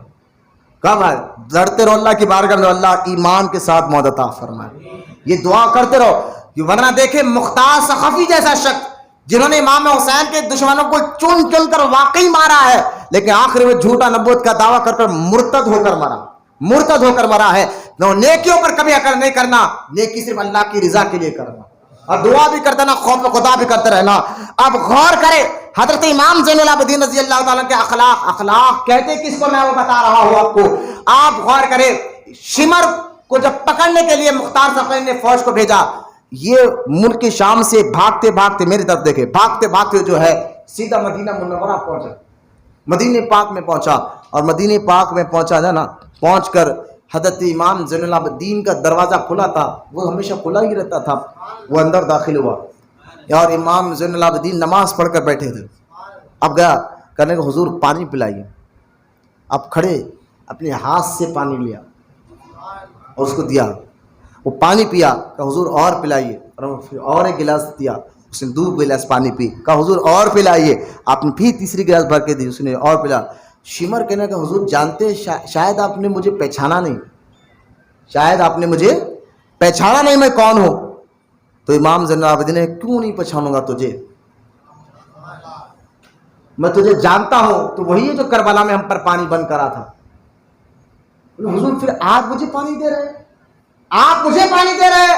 کب ہے ڈرتے رہو اللہ کی بارگاہ میں، اللہ ایمان کے ساتھ موت عطا فرمائے. یہ دعا کرتے رہو. ورنہ دیکھیں مختار ثقفی جیسا شخص جنہوں نے امام حسین کے دشمنوں کو چن چن کر واقعی مارا ہے، لیکن آخر میں جھوٹا نبوت کا دعویٰ کر مرتد ہو کر مرا ہے. نیکیوں پر کبھی اکڑ نہیں کرنا، نیکی صرف اللہ کی رضا کے لیے کرنا، اور دعا بھی کرتے رہنا، خوف خدا بھی کرتے رہنا. اب غور کرے حضرت امام زین العابدین رضی اللہ تعالیٰ کے اخلاق کہتے کس کو، میں وہ بتا رہا ہوں آپ کو. آپ غور کرے، شمر کو جب پکڑنے کے لیے مختار ثقفی نے فوج کو بھیجا، یہ ملک شام سے بھاگتے بھاگتے، میری طرف دیکھے، بھاگتے بھاگتے جو ہے سیدھا مدینہ منورہ پہنچا، مدینہ پاک میں پہنچا. اور مدینہ پاک میں پہنچ کر حضرت امام زین العابدین کا دروازہ کھلا تھا، وہ ہمیشہ کھلا ہی رہتا تھا. وہ اندر داخل ہوا اور امام زین العابدین نماز پڑھ کر بیٹھے تھے. اب گیا کہنے کہ حضور پانی پلائیے. اب کھڑے اپنے ہاتھ سے پانی لیا اور اس کو دیا. وہ پانی پیا، کہا حضور اور پلائیے، اور ایک گلاس دیا، اس نے 2 گلاس پانی پی. کہا حضور اور پلائیے، آپ نے پھر تیسری گلاس بھر کے دی، اس نے اور پلا. شمر کہنے کہ حضور جانتے شاید آپ نے مجھے پہچانا نہیں، میں کون ہوں. تو امام زین العابدین نے، کیوں نہیں پہچانوں گا تجھے، میں تجھے جانتا ہوں، تو وہی ہے جو کربلا میں ہم پر پانی بند کرا تھا. حضور پھر آپ مجھے پانی دے رہے،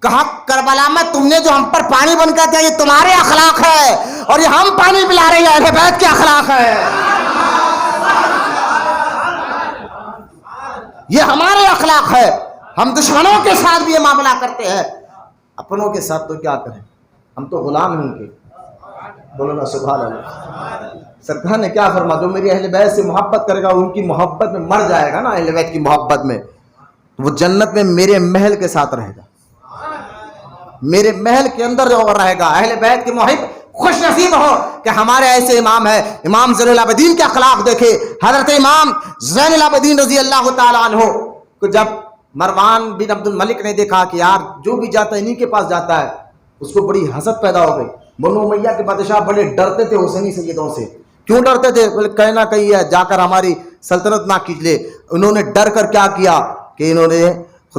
کہا کربلا میں تم نے جو ہم پر پانی بند کر دیا، یہ تمہارے اخلاق ہے، اور یہ ہم پانی پلا رہے ہیں، اہل بیت کے اخلاق ہے، یہ ہمارے اخلاق ہے. ہم دشمنوں کے ساتھ بھی یہ معاملہ کرتے ہیں، اپنوں کے ساتھ تو کیا کریں، ہم تو غلام ہیں ان کے. بولو نا سبحان اللہ. سرکار نے کیا فرما، جو میری اہل بیت سے محبت کرے گا، ان کی محبت میں مر جائے گا نا، اہل بیت کی محبت میں، وہ جنت میں میرے محل کے ساتھ رہے گا، میرے محل کے اندر جو رہے گا. اہل بیت کے محب خوش نصیب ہو کہ ہمارے ایسے امام ہے. امام زین العابدین کے اخلاق دیکھے. حضرت امام زین العابدین رضی اللہ تعالیٰ عنہ کو جب مروان بن عبد الملک نے دیکھا کہ یار جو بھی جاتا ہے انہی کے پاس جاتا ہے، اس کو بڑی حسد پیدا ہو گئی. بنو امیہ کے بادشاہ بڑے ڈرتے تھے حسینی سیدوں سے. کیوں ڈرتے تھے؟ بولے کہیں نہ کہیں ہے جا کر ہماری سلطنت نہ کھینچ لے. انہوں نے ڈر کر کیا کیا کہ انہوں نے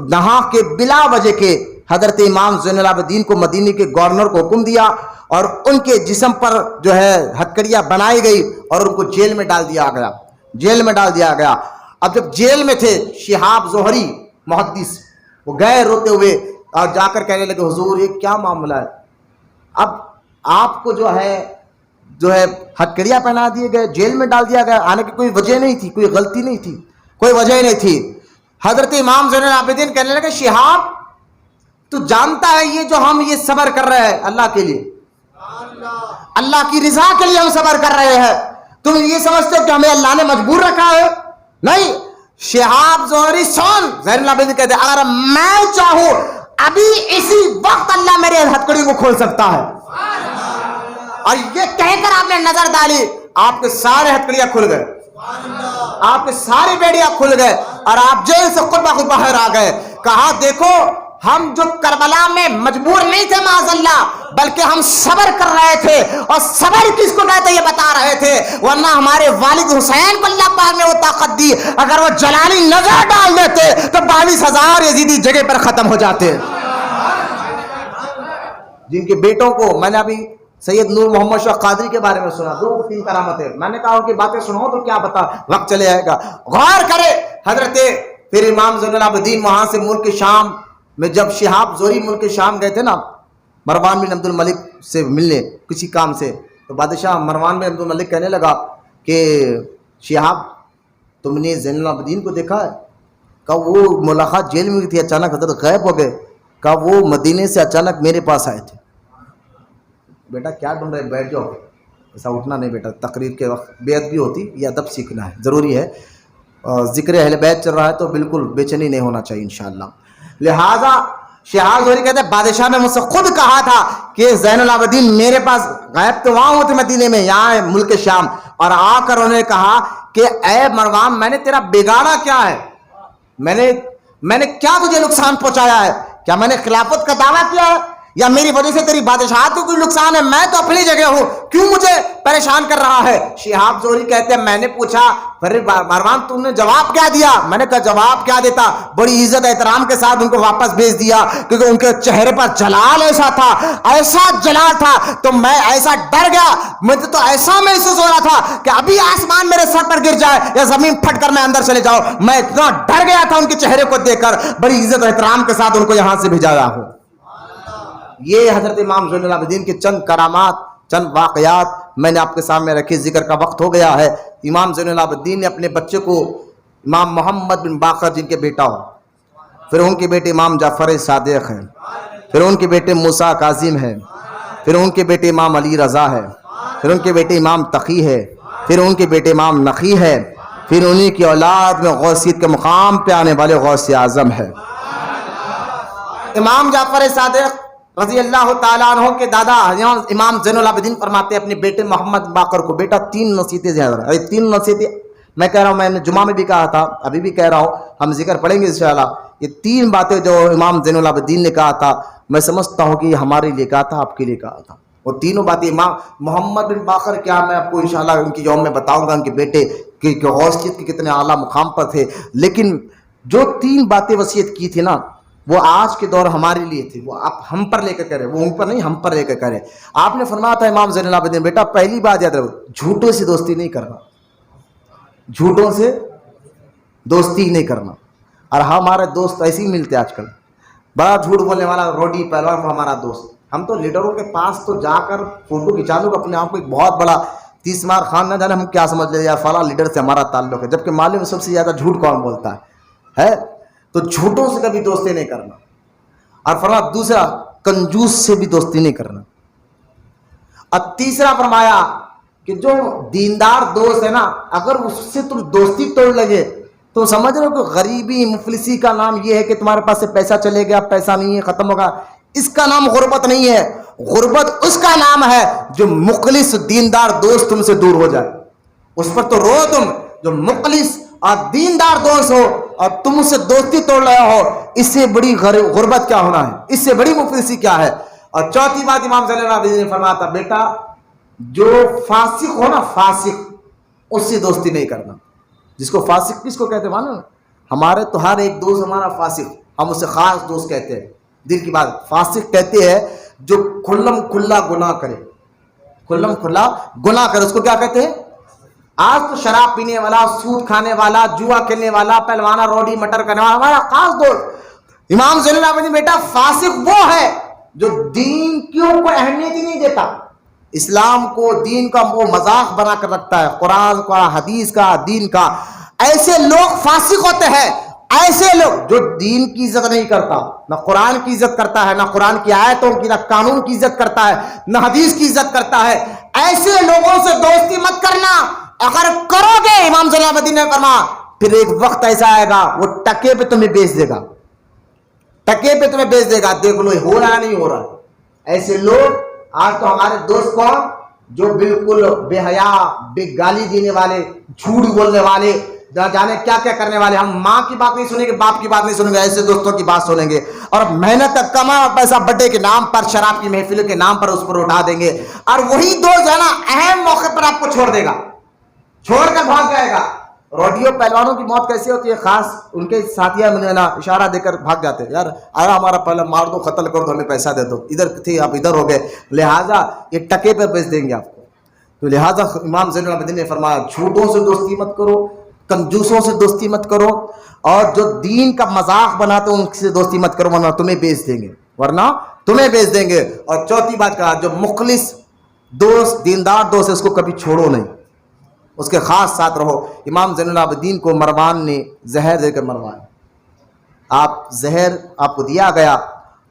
نہا کے بلا وجہ کے حضرت امام زین العابدین کو مدینے کے گورنر کو حکم دیا، اور ان کے جسم پر جو ہے ہتکڑیاں بنائی گئی اور ان کو جیل میں ڈال دیا گیا. اب جب جیل میں تھے، شہاب زہری محدث وہ گئے روتے ہوئے اور جا کر کہنے لگے حضور یہ کیا معاملہ ہے، اب آپ کو جو ہے ہتکڑیاں پہنا دیے گئے، جیل میں ڈال دیا گیا، آنے کی کوئی وجہ نہیں تھی، کوئی غلطی نہیں تھی، کوئی وجہ ہی نہیں تھی. حضرت امام زین العابدین کہنے لگے شہاب تو جانتا ہے یہ جو ہم یہ صبر کر رہے ہیں اللہ کے لیے، اللہ کی رضا کے لیے ہم صبر کر رہے ہیں، تم یہ سمجھتے ہو کہ ہمیں اللہ نے مجبور رکھا ہے؟ نہیں. شہاب زہری سن، زین العابدین کہتے ہیں اگر میں چاہوں ابھی اسی وقت اللہ میرے ہتکڑی کو کھول سکتا ہے. اور یہ کہہ کر آپ نے نظر ڈالی، آپ کے سارے ہتکڑیاں کھل گئے، آپ کے سارے بیڑیاں کھل گئے، اور آپ جیل سے خود بخود باہر آ گئے. کہا دیکھو ہم جو کربلا میں مجبور نہیں تھے معاذ اللہ، بلکہ ہم صبر کر رہے تھے، اور صبر کس کو کہتے یہ بتا رہے تھے، ورنہ ہمارے والد حسین کو اللہ پاک نے وہ طاقت دی، اگر وہ جلالی نظر ڈال دیتے تو 22,000 یزیدی جگہ پر ختم ہو جاتے، جن کے بیٹوں کو میں نے ابھی سید نور محمد شاہ قادری کے بارے میں سنا، 2-3 کرامتیں، میں نے کہا ان کی باتیں سنو تو کیا بتا، وقت چلے جائے گا، غور کرے حضرت پھر امام زین العابدین وہاں سے ملک شام میں جب شہاب زہری ملک شام گئے تھے نا مروان بن عبد الملک سے ملنے کسی کام سے، تو بادشاہ مروان بن عبد الملک کہنے لگا کہ شہاب تم نے زین العابدین کو دیکھا ہے؟ کہا وہ ملاقات جیل میں تھی، اچانک حضرت غائب ہو گئے، کہا وہ مدینے سے اچانک میرے پاس آئے تھے۔ بیٹا کیا ڈھونڈ رہے، بیٹھ جاؤ، ایسا اٹھنا نہیں بیٹا، تقریر کے وقت بے ادبی ہوتی، یہ ادب سیکھنا ہے، ضروری ہے، ذکر اہل بیت چل رہا ہے تو بالکل بے چینی نہیں ہونا چاہیے انشاءاللہ۔ لہذا شہاب زہری کہتے ہیں بادشاہ نے مجھ سے خود کہا تھا کہ زین العابدین میرے پاس، غائب تو وہاں ہوتے مدینے میں، یہاں ہے ملک شام، اور آ کر انہوں نے کہا کہ اے مروان میں نے تیرا بگاڑا کیا ہے، میں نے کیا تجھے نقصان پہنچایا ہے، کیا میں نے خلافت کا دعویٰ کیا ہے یا میری وجہ سے تیری بادشاہت کو کوئی نقصان ہے، میں تو اپنی جگہ ہوں، کیوں مجھے پریشان کر رہا ہے؟ شہاب زہری کہتے ہیں میں نے پوچھا مروان تم نے جواب کیا دیا؟ میں نے کہا جواب کیا دیتا، بڑی عزت احترام کے ساتھ ان کو واپس بھیج دیا، کیونکہ ان کے چہرے پر جلال ایسا تھا، ایسا جلال تھا، تو میں ایسا ڈر گیا، مجھے تو ایسا محسوس ہو رہا تھا کہ ابھی آسمان میرے سر پر گر جائے یا زمین پھٹ کر میں اندر چلے جاؤں، میں اتنا ڈر گیا تھا ان کے چہرے کو دیکھ کر، بڑی عزت احترام کے ساتھ ان کو یہاں سے بھیجایا ہوں۔ یہ حضرت امام زین العابدین کے چند کرامات، چند واقعات میں نے آپ کے سامنے رکھے، ذکر کا وقت ہو گیا ہے۔ امام زین العابدین نے اپنے بچے کو امام محمد بن باقر جن کے بیٹا ہو، پھر ان کے بیٹے امام جعفر صادق ہیں، پھر ان کے بیٹے موسیٰ کاظم ہیں، پھر ان کے بیٹے امام علی رضا ہے، پھر ان کے بیٹے امام تقی ہے، پھر ان کے بیٹے امام نقی ہے، پھر انہی کی اولاد میں غوثیت کے مقام پہ آنے والے غوث اعظم ہے۔ امام جعفر صادق رضی اللہ تعالیٰ عنہ کے دادا امام زین العابدین فرماتے ہیں اپنے بیٹے محمد باقر کو، بیٹا 3 نصیحتیں زیادہ، 3 نصیحتیں میں کہہ رہا ہوں، میں نے جمعہ میں بھی کہا تھا، ابھی بھی کہہ رہا ہوں، ہم ذکر پڑھیں گے انشاءاللہ۔ یہ 3 باتیں جو امام زین العابدین نے کہا تھا، میں سمجھتا ہوں کہ یہ ہمارے لیے کہا تھا، آپ کے لیے کہا تھا، وہ تینوں باتیں۔ امام محمد بن باقر کیا، میں آپ کو انشاءاللہ ان کی یوم میں بتاؤں گا، ان کے بیٹے کہ غوثیت کے کتنے اعلیٰ مقام پر تھے، لیکن جو 3 باتیں وصیت کی تھی نا، وہ آج کے دور ہمارے لیے تھی، وہ آپ ہم پر لے کر کرے، وہ ان پر نہیں، ہم پر لے کر کرے۔ آپ نے فرمایا تھا امام زین العابدین، بیٹا پہلی بات یاد رکھو، جھوٹوں سے دوستی نہیں کرنا، جھوٹوں سے دوستی نہیں کرنا۔ اور ہمارے دوست ایسے ہی ملتے آج کل، بڑا جھوٹ بولنے والا روڈی پہلوان کو ہمارا دوست، ہم تو لیڈروں کے پاس تو جا کر فوٹو کھینچا لوں، اپنے آپ کو ایک بہت بڑا 30 مار خان، نہ جانے ہم کیا سمجھ لیں یا فلاں لیڈر سے ہمارا تعلق ہے، جبکہ معلوم سب سے زیادہ جھوٹ کون بولتا ہے؟ تو جھوٹوں سے کبھی دوستی نہیں کرنا۔ اور فرمایا دوسرا، کنجوس سے بھی دوستی نہیں کرنا۔ اور تیسرا فرمایا کہ جو دیندار دوست ہے نا، اگر اس سے تم دوستی توڑ لگے تو سمجھ رہے ہو کہ غریبی مفلسی کا نام یہ ہے کہ تمہارے پاس سے پیسہ چلے گیا، پیسہ نہیں ہے، ختم ہوگا، اس کا نام غربت نہیں ہے۔ غربت اس کا نام ہے جو مخلص دیندار دوست تم سے دور ہو جائے، اس پر تو رو تم، جو مخلص اور دیندار دوست ہو اور تم اس سے دوستی توڑ رہے ہو، اس سے بڑی غربت کیا ہونا ہے، اس سے بڑی مفلسی کیا ہے۔ اور چوتھی بات امام زین العابدین نے فرمایا تھا، بیٹا جو فاسق ہو نا، فاسق، اس سے دوستی نہیں کرنا۔ جس کو فاسق کس کو کہتے ہیں معلوم؟ ہمارے تو ہر ایک دوست ہمارا فاسق، ہم اسے خاص دوست کہتے ہیں، دل کی بات۔ فاسق کہتے ہیں جو کھلم کھلا گناہ کرے، کھلم کھلا گناہ کرے، اس کو کیا کہتے ہیں؟ آج تو شراب پینے والا، سود کھانے والا، جوا کھیلنے والا، پہلوانا، روڈی مٹر کرنے والا ہمارا خاص دوست۔ امام زین العابدین بیٹا فاسق وہ ہے جو دین کیوں کو اہمیت ہی نہیں دیتا، اسلام کو، دین کا وہ مذاق بنا کر رکھتا ہے، قرآن کا، حدیث کا، دین کا۔ ایسے لوگ فاسق ہوتے ہیں، ایسے لوگ جو دین کی عزت نہیں کرتا، نہ قرآن کی عزت کرتا ہے، نہ قرآن کی آیتوں کی، نہ قانون کی عزت کرتا ہے، نہ حدیث کی عزت کرتا ہے۔ ایسے لوگوں سے دوستی مت کرنا، اگر کرو گے امام زین العابدین نے فرمایا پھر ایک وقت ایسا آئے گا وہ ٹکے پہ تمہیں بیچ دے گا، ٹکے پہ تمہیں بیچ دے گا، دیکھ لو ہو رہا ہے نہیں ہو رہا۔ ایسے لوگ آج تو ہمارے دوست کون، جو بالکل بے حیا، بے گالی دینے والے، جھوٹ بولنے والے، جانے کیا کیا کرنے والے. ہم ماں کی بات نہیں سنیں گے, باپ کی بات نہیں سنیں گے, ایسے دوستوں کی بات سنیں گے, اور محنت کما پیسہ بڈے کے نام پر, شراب کی محفلوں کے نام پر اس پر اٹھا دیں گے, اور وہی دوست ہے نا اہم موقع پر آپ کو چھوڑ دے گا, چھوڑ کر بھاگ جائے گا. روڈیو پہلوانوں کی موت کیسی ہوتی ہے؟ خاص ان کے ساتھیاں مجھے نا اشارہ دے کر بھاگ جاتے ہیں, یار آیا ہمارا پہلے مار دو, قتل کر دو, ہمیں پیسہ دے دو, ادھر تھے آپ ادھر ہو گئے, لہٰذا یہ ٹکے پر بیچ دیں گے آپ کو. تو لہٰذا امام زین العابدین نے فرمایا جھوٹوں سے دوستی مت کرو, کنجوسوں سے دوستی مت کرو, اور جو دین کا مذاق بناتے ان سے دوستی مت کرو, ورنہ تمہیں بیچ دیں گے, ورنہ تمہیں بیچ دیں گے. اور چوتھی بات کہا, جو مخلص دوست, دیندار دوست ہے, اس کو کبھی چھوڑو نہیں, اس کے خاص ساتھ رہو. امام زین العابدین کو مروان نے زہر دے کر مروایا. آپ زہر آپ کو دیا گیا,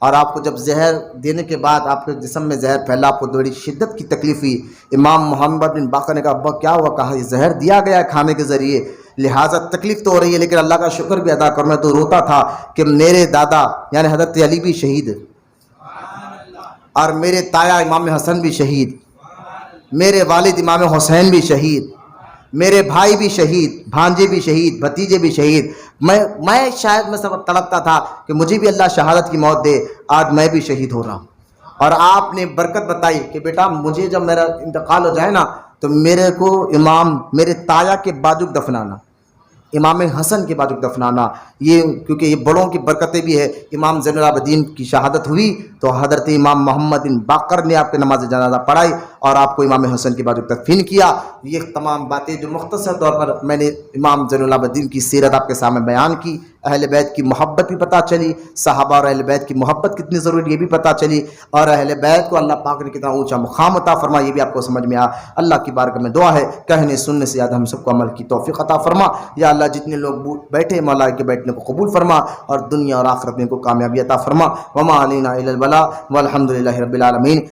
اور آپ کو جب زہر دینے کے بعد آپ کے جسم میں زہر پھیلا, آپ کو بڑی شدت کی تکلیف ہوئی. امام محمد بن باقر نے کہا ابا کیا ہوا؟ کہا یہ زہر دیا گیا ہے کھانے کے ذریعے, لہٰذا تکلیف تو ہو رہی ہے, لیکن اللہ کا شکر بھی ادا کروں. میں تو روتا تھا کہ میرے دادا یعنی حضرت علی بھی شہید, اور میرے تایا امام حسن بھی شہید, میرے والد امام حسین بھی شہید, میرے بھائی بھی شہید, بھانجے بھی شہید, بھتیجے بھی شہید. میں شاید میں سب تڑپتا تھا کہ مجھے بھی اللہ شہادت کی موت دے, آج میں بھی شہید ہو رہا ہوں. اور آپ نے برکت بتائی کہ بیٹا مجھے جب میرا انتقال ہو جائے نا تو میرے کو میرے تایا کے بازو دفنانا, امام حسن کے بازو دفنانا. یہ کیونکہ یہ بڑوں کی برکتیں بھی ہے. امام زین العابدین کی شہادت ہوئی تو حضرت امام محمد بن باقر نے آپ کے نماز جنازہ پڑھائی اور آپ کو امام حسن کے بازو دفن کیا. یہ تمام باتیں جو مختصر طور پر میں نے امام زین العابدین کی سیرت آپ کے سامنے بیان کی, اہل بیت کی محبت بھی پتہ چلی, صحابہ اور اہل بیت کی محبت کتنی ضروری یہ بھی پتہ چلی, اور اہل بیت کو اللہ پاک نے کتنا اونچا مقام عطا فرما یہ بھی آپ کو سمجھ میں آیا. اللہ کی بارگاہ میں دعا ہے کہنے سننے سے زیادہ ہم سب کو عمل کی توفیق عطا فرما. یا اللہ جتنے لوگ بیٹھے مولا کے بیٹھنے کو قبول فرما, اور دنیا اور آخرت میں کو کامیابی عطا فرما. وما علینا الا البلاغ والحمد للہ رب العالمین.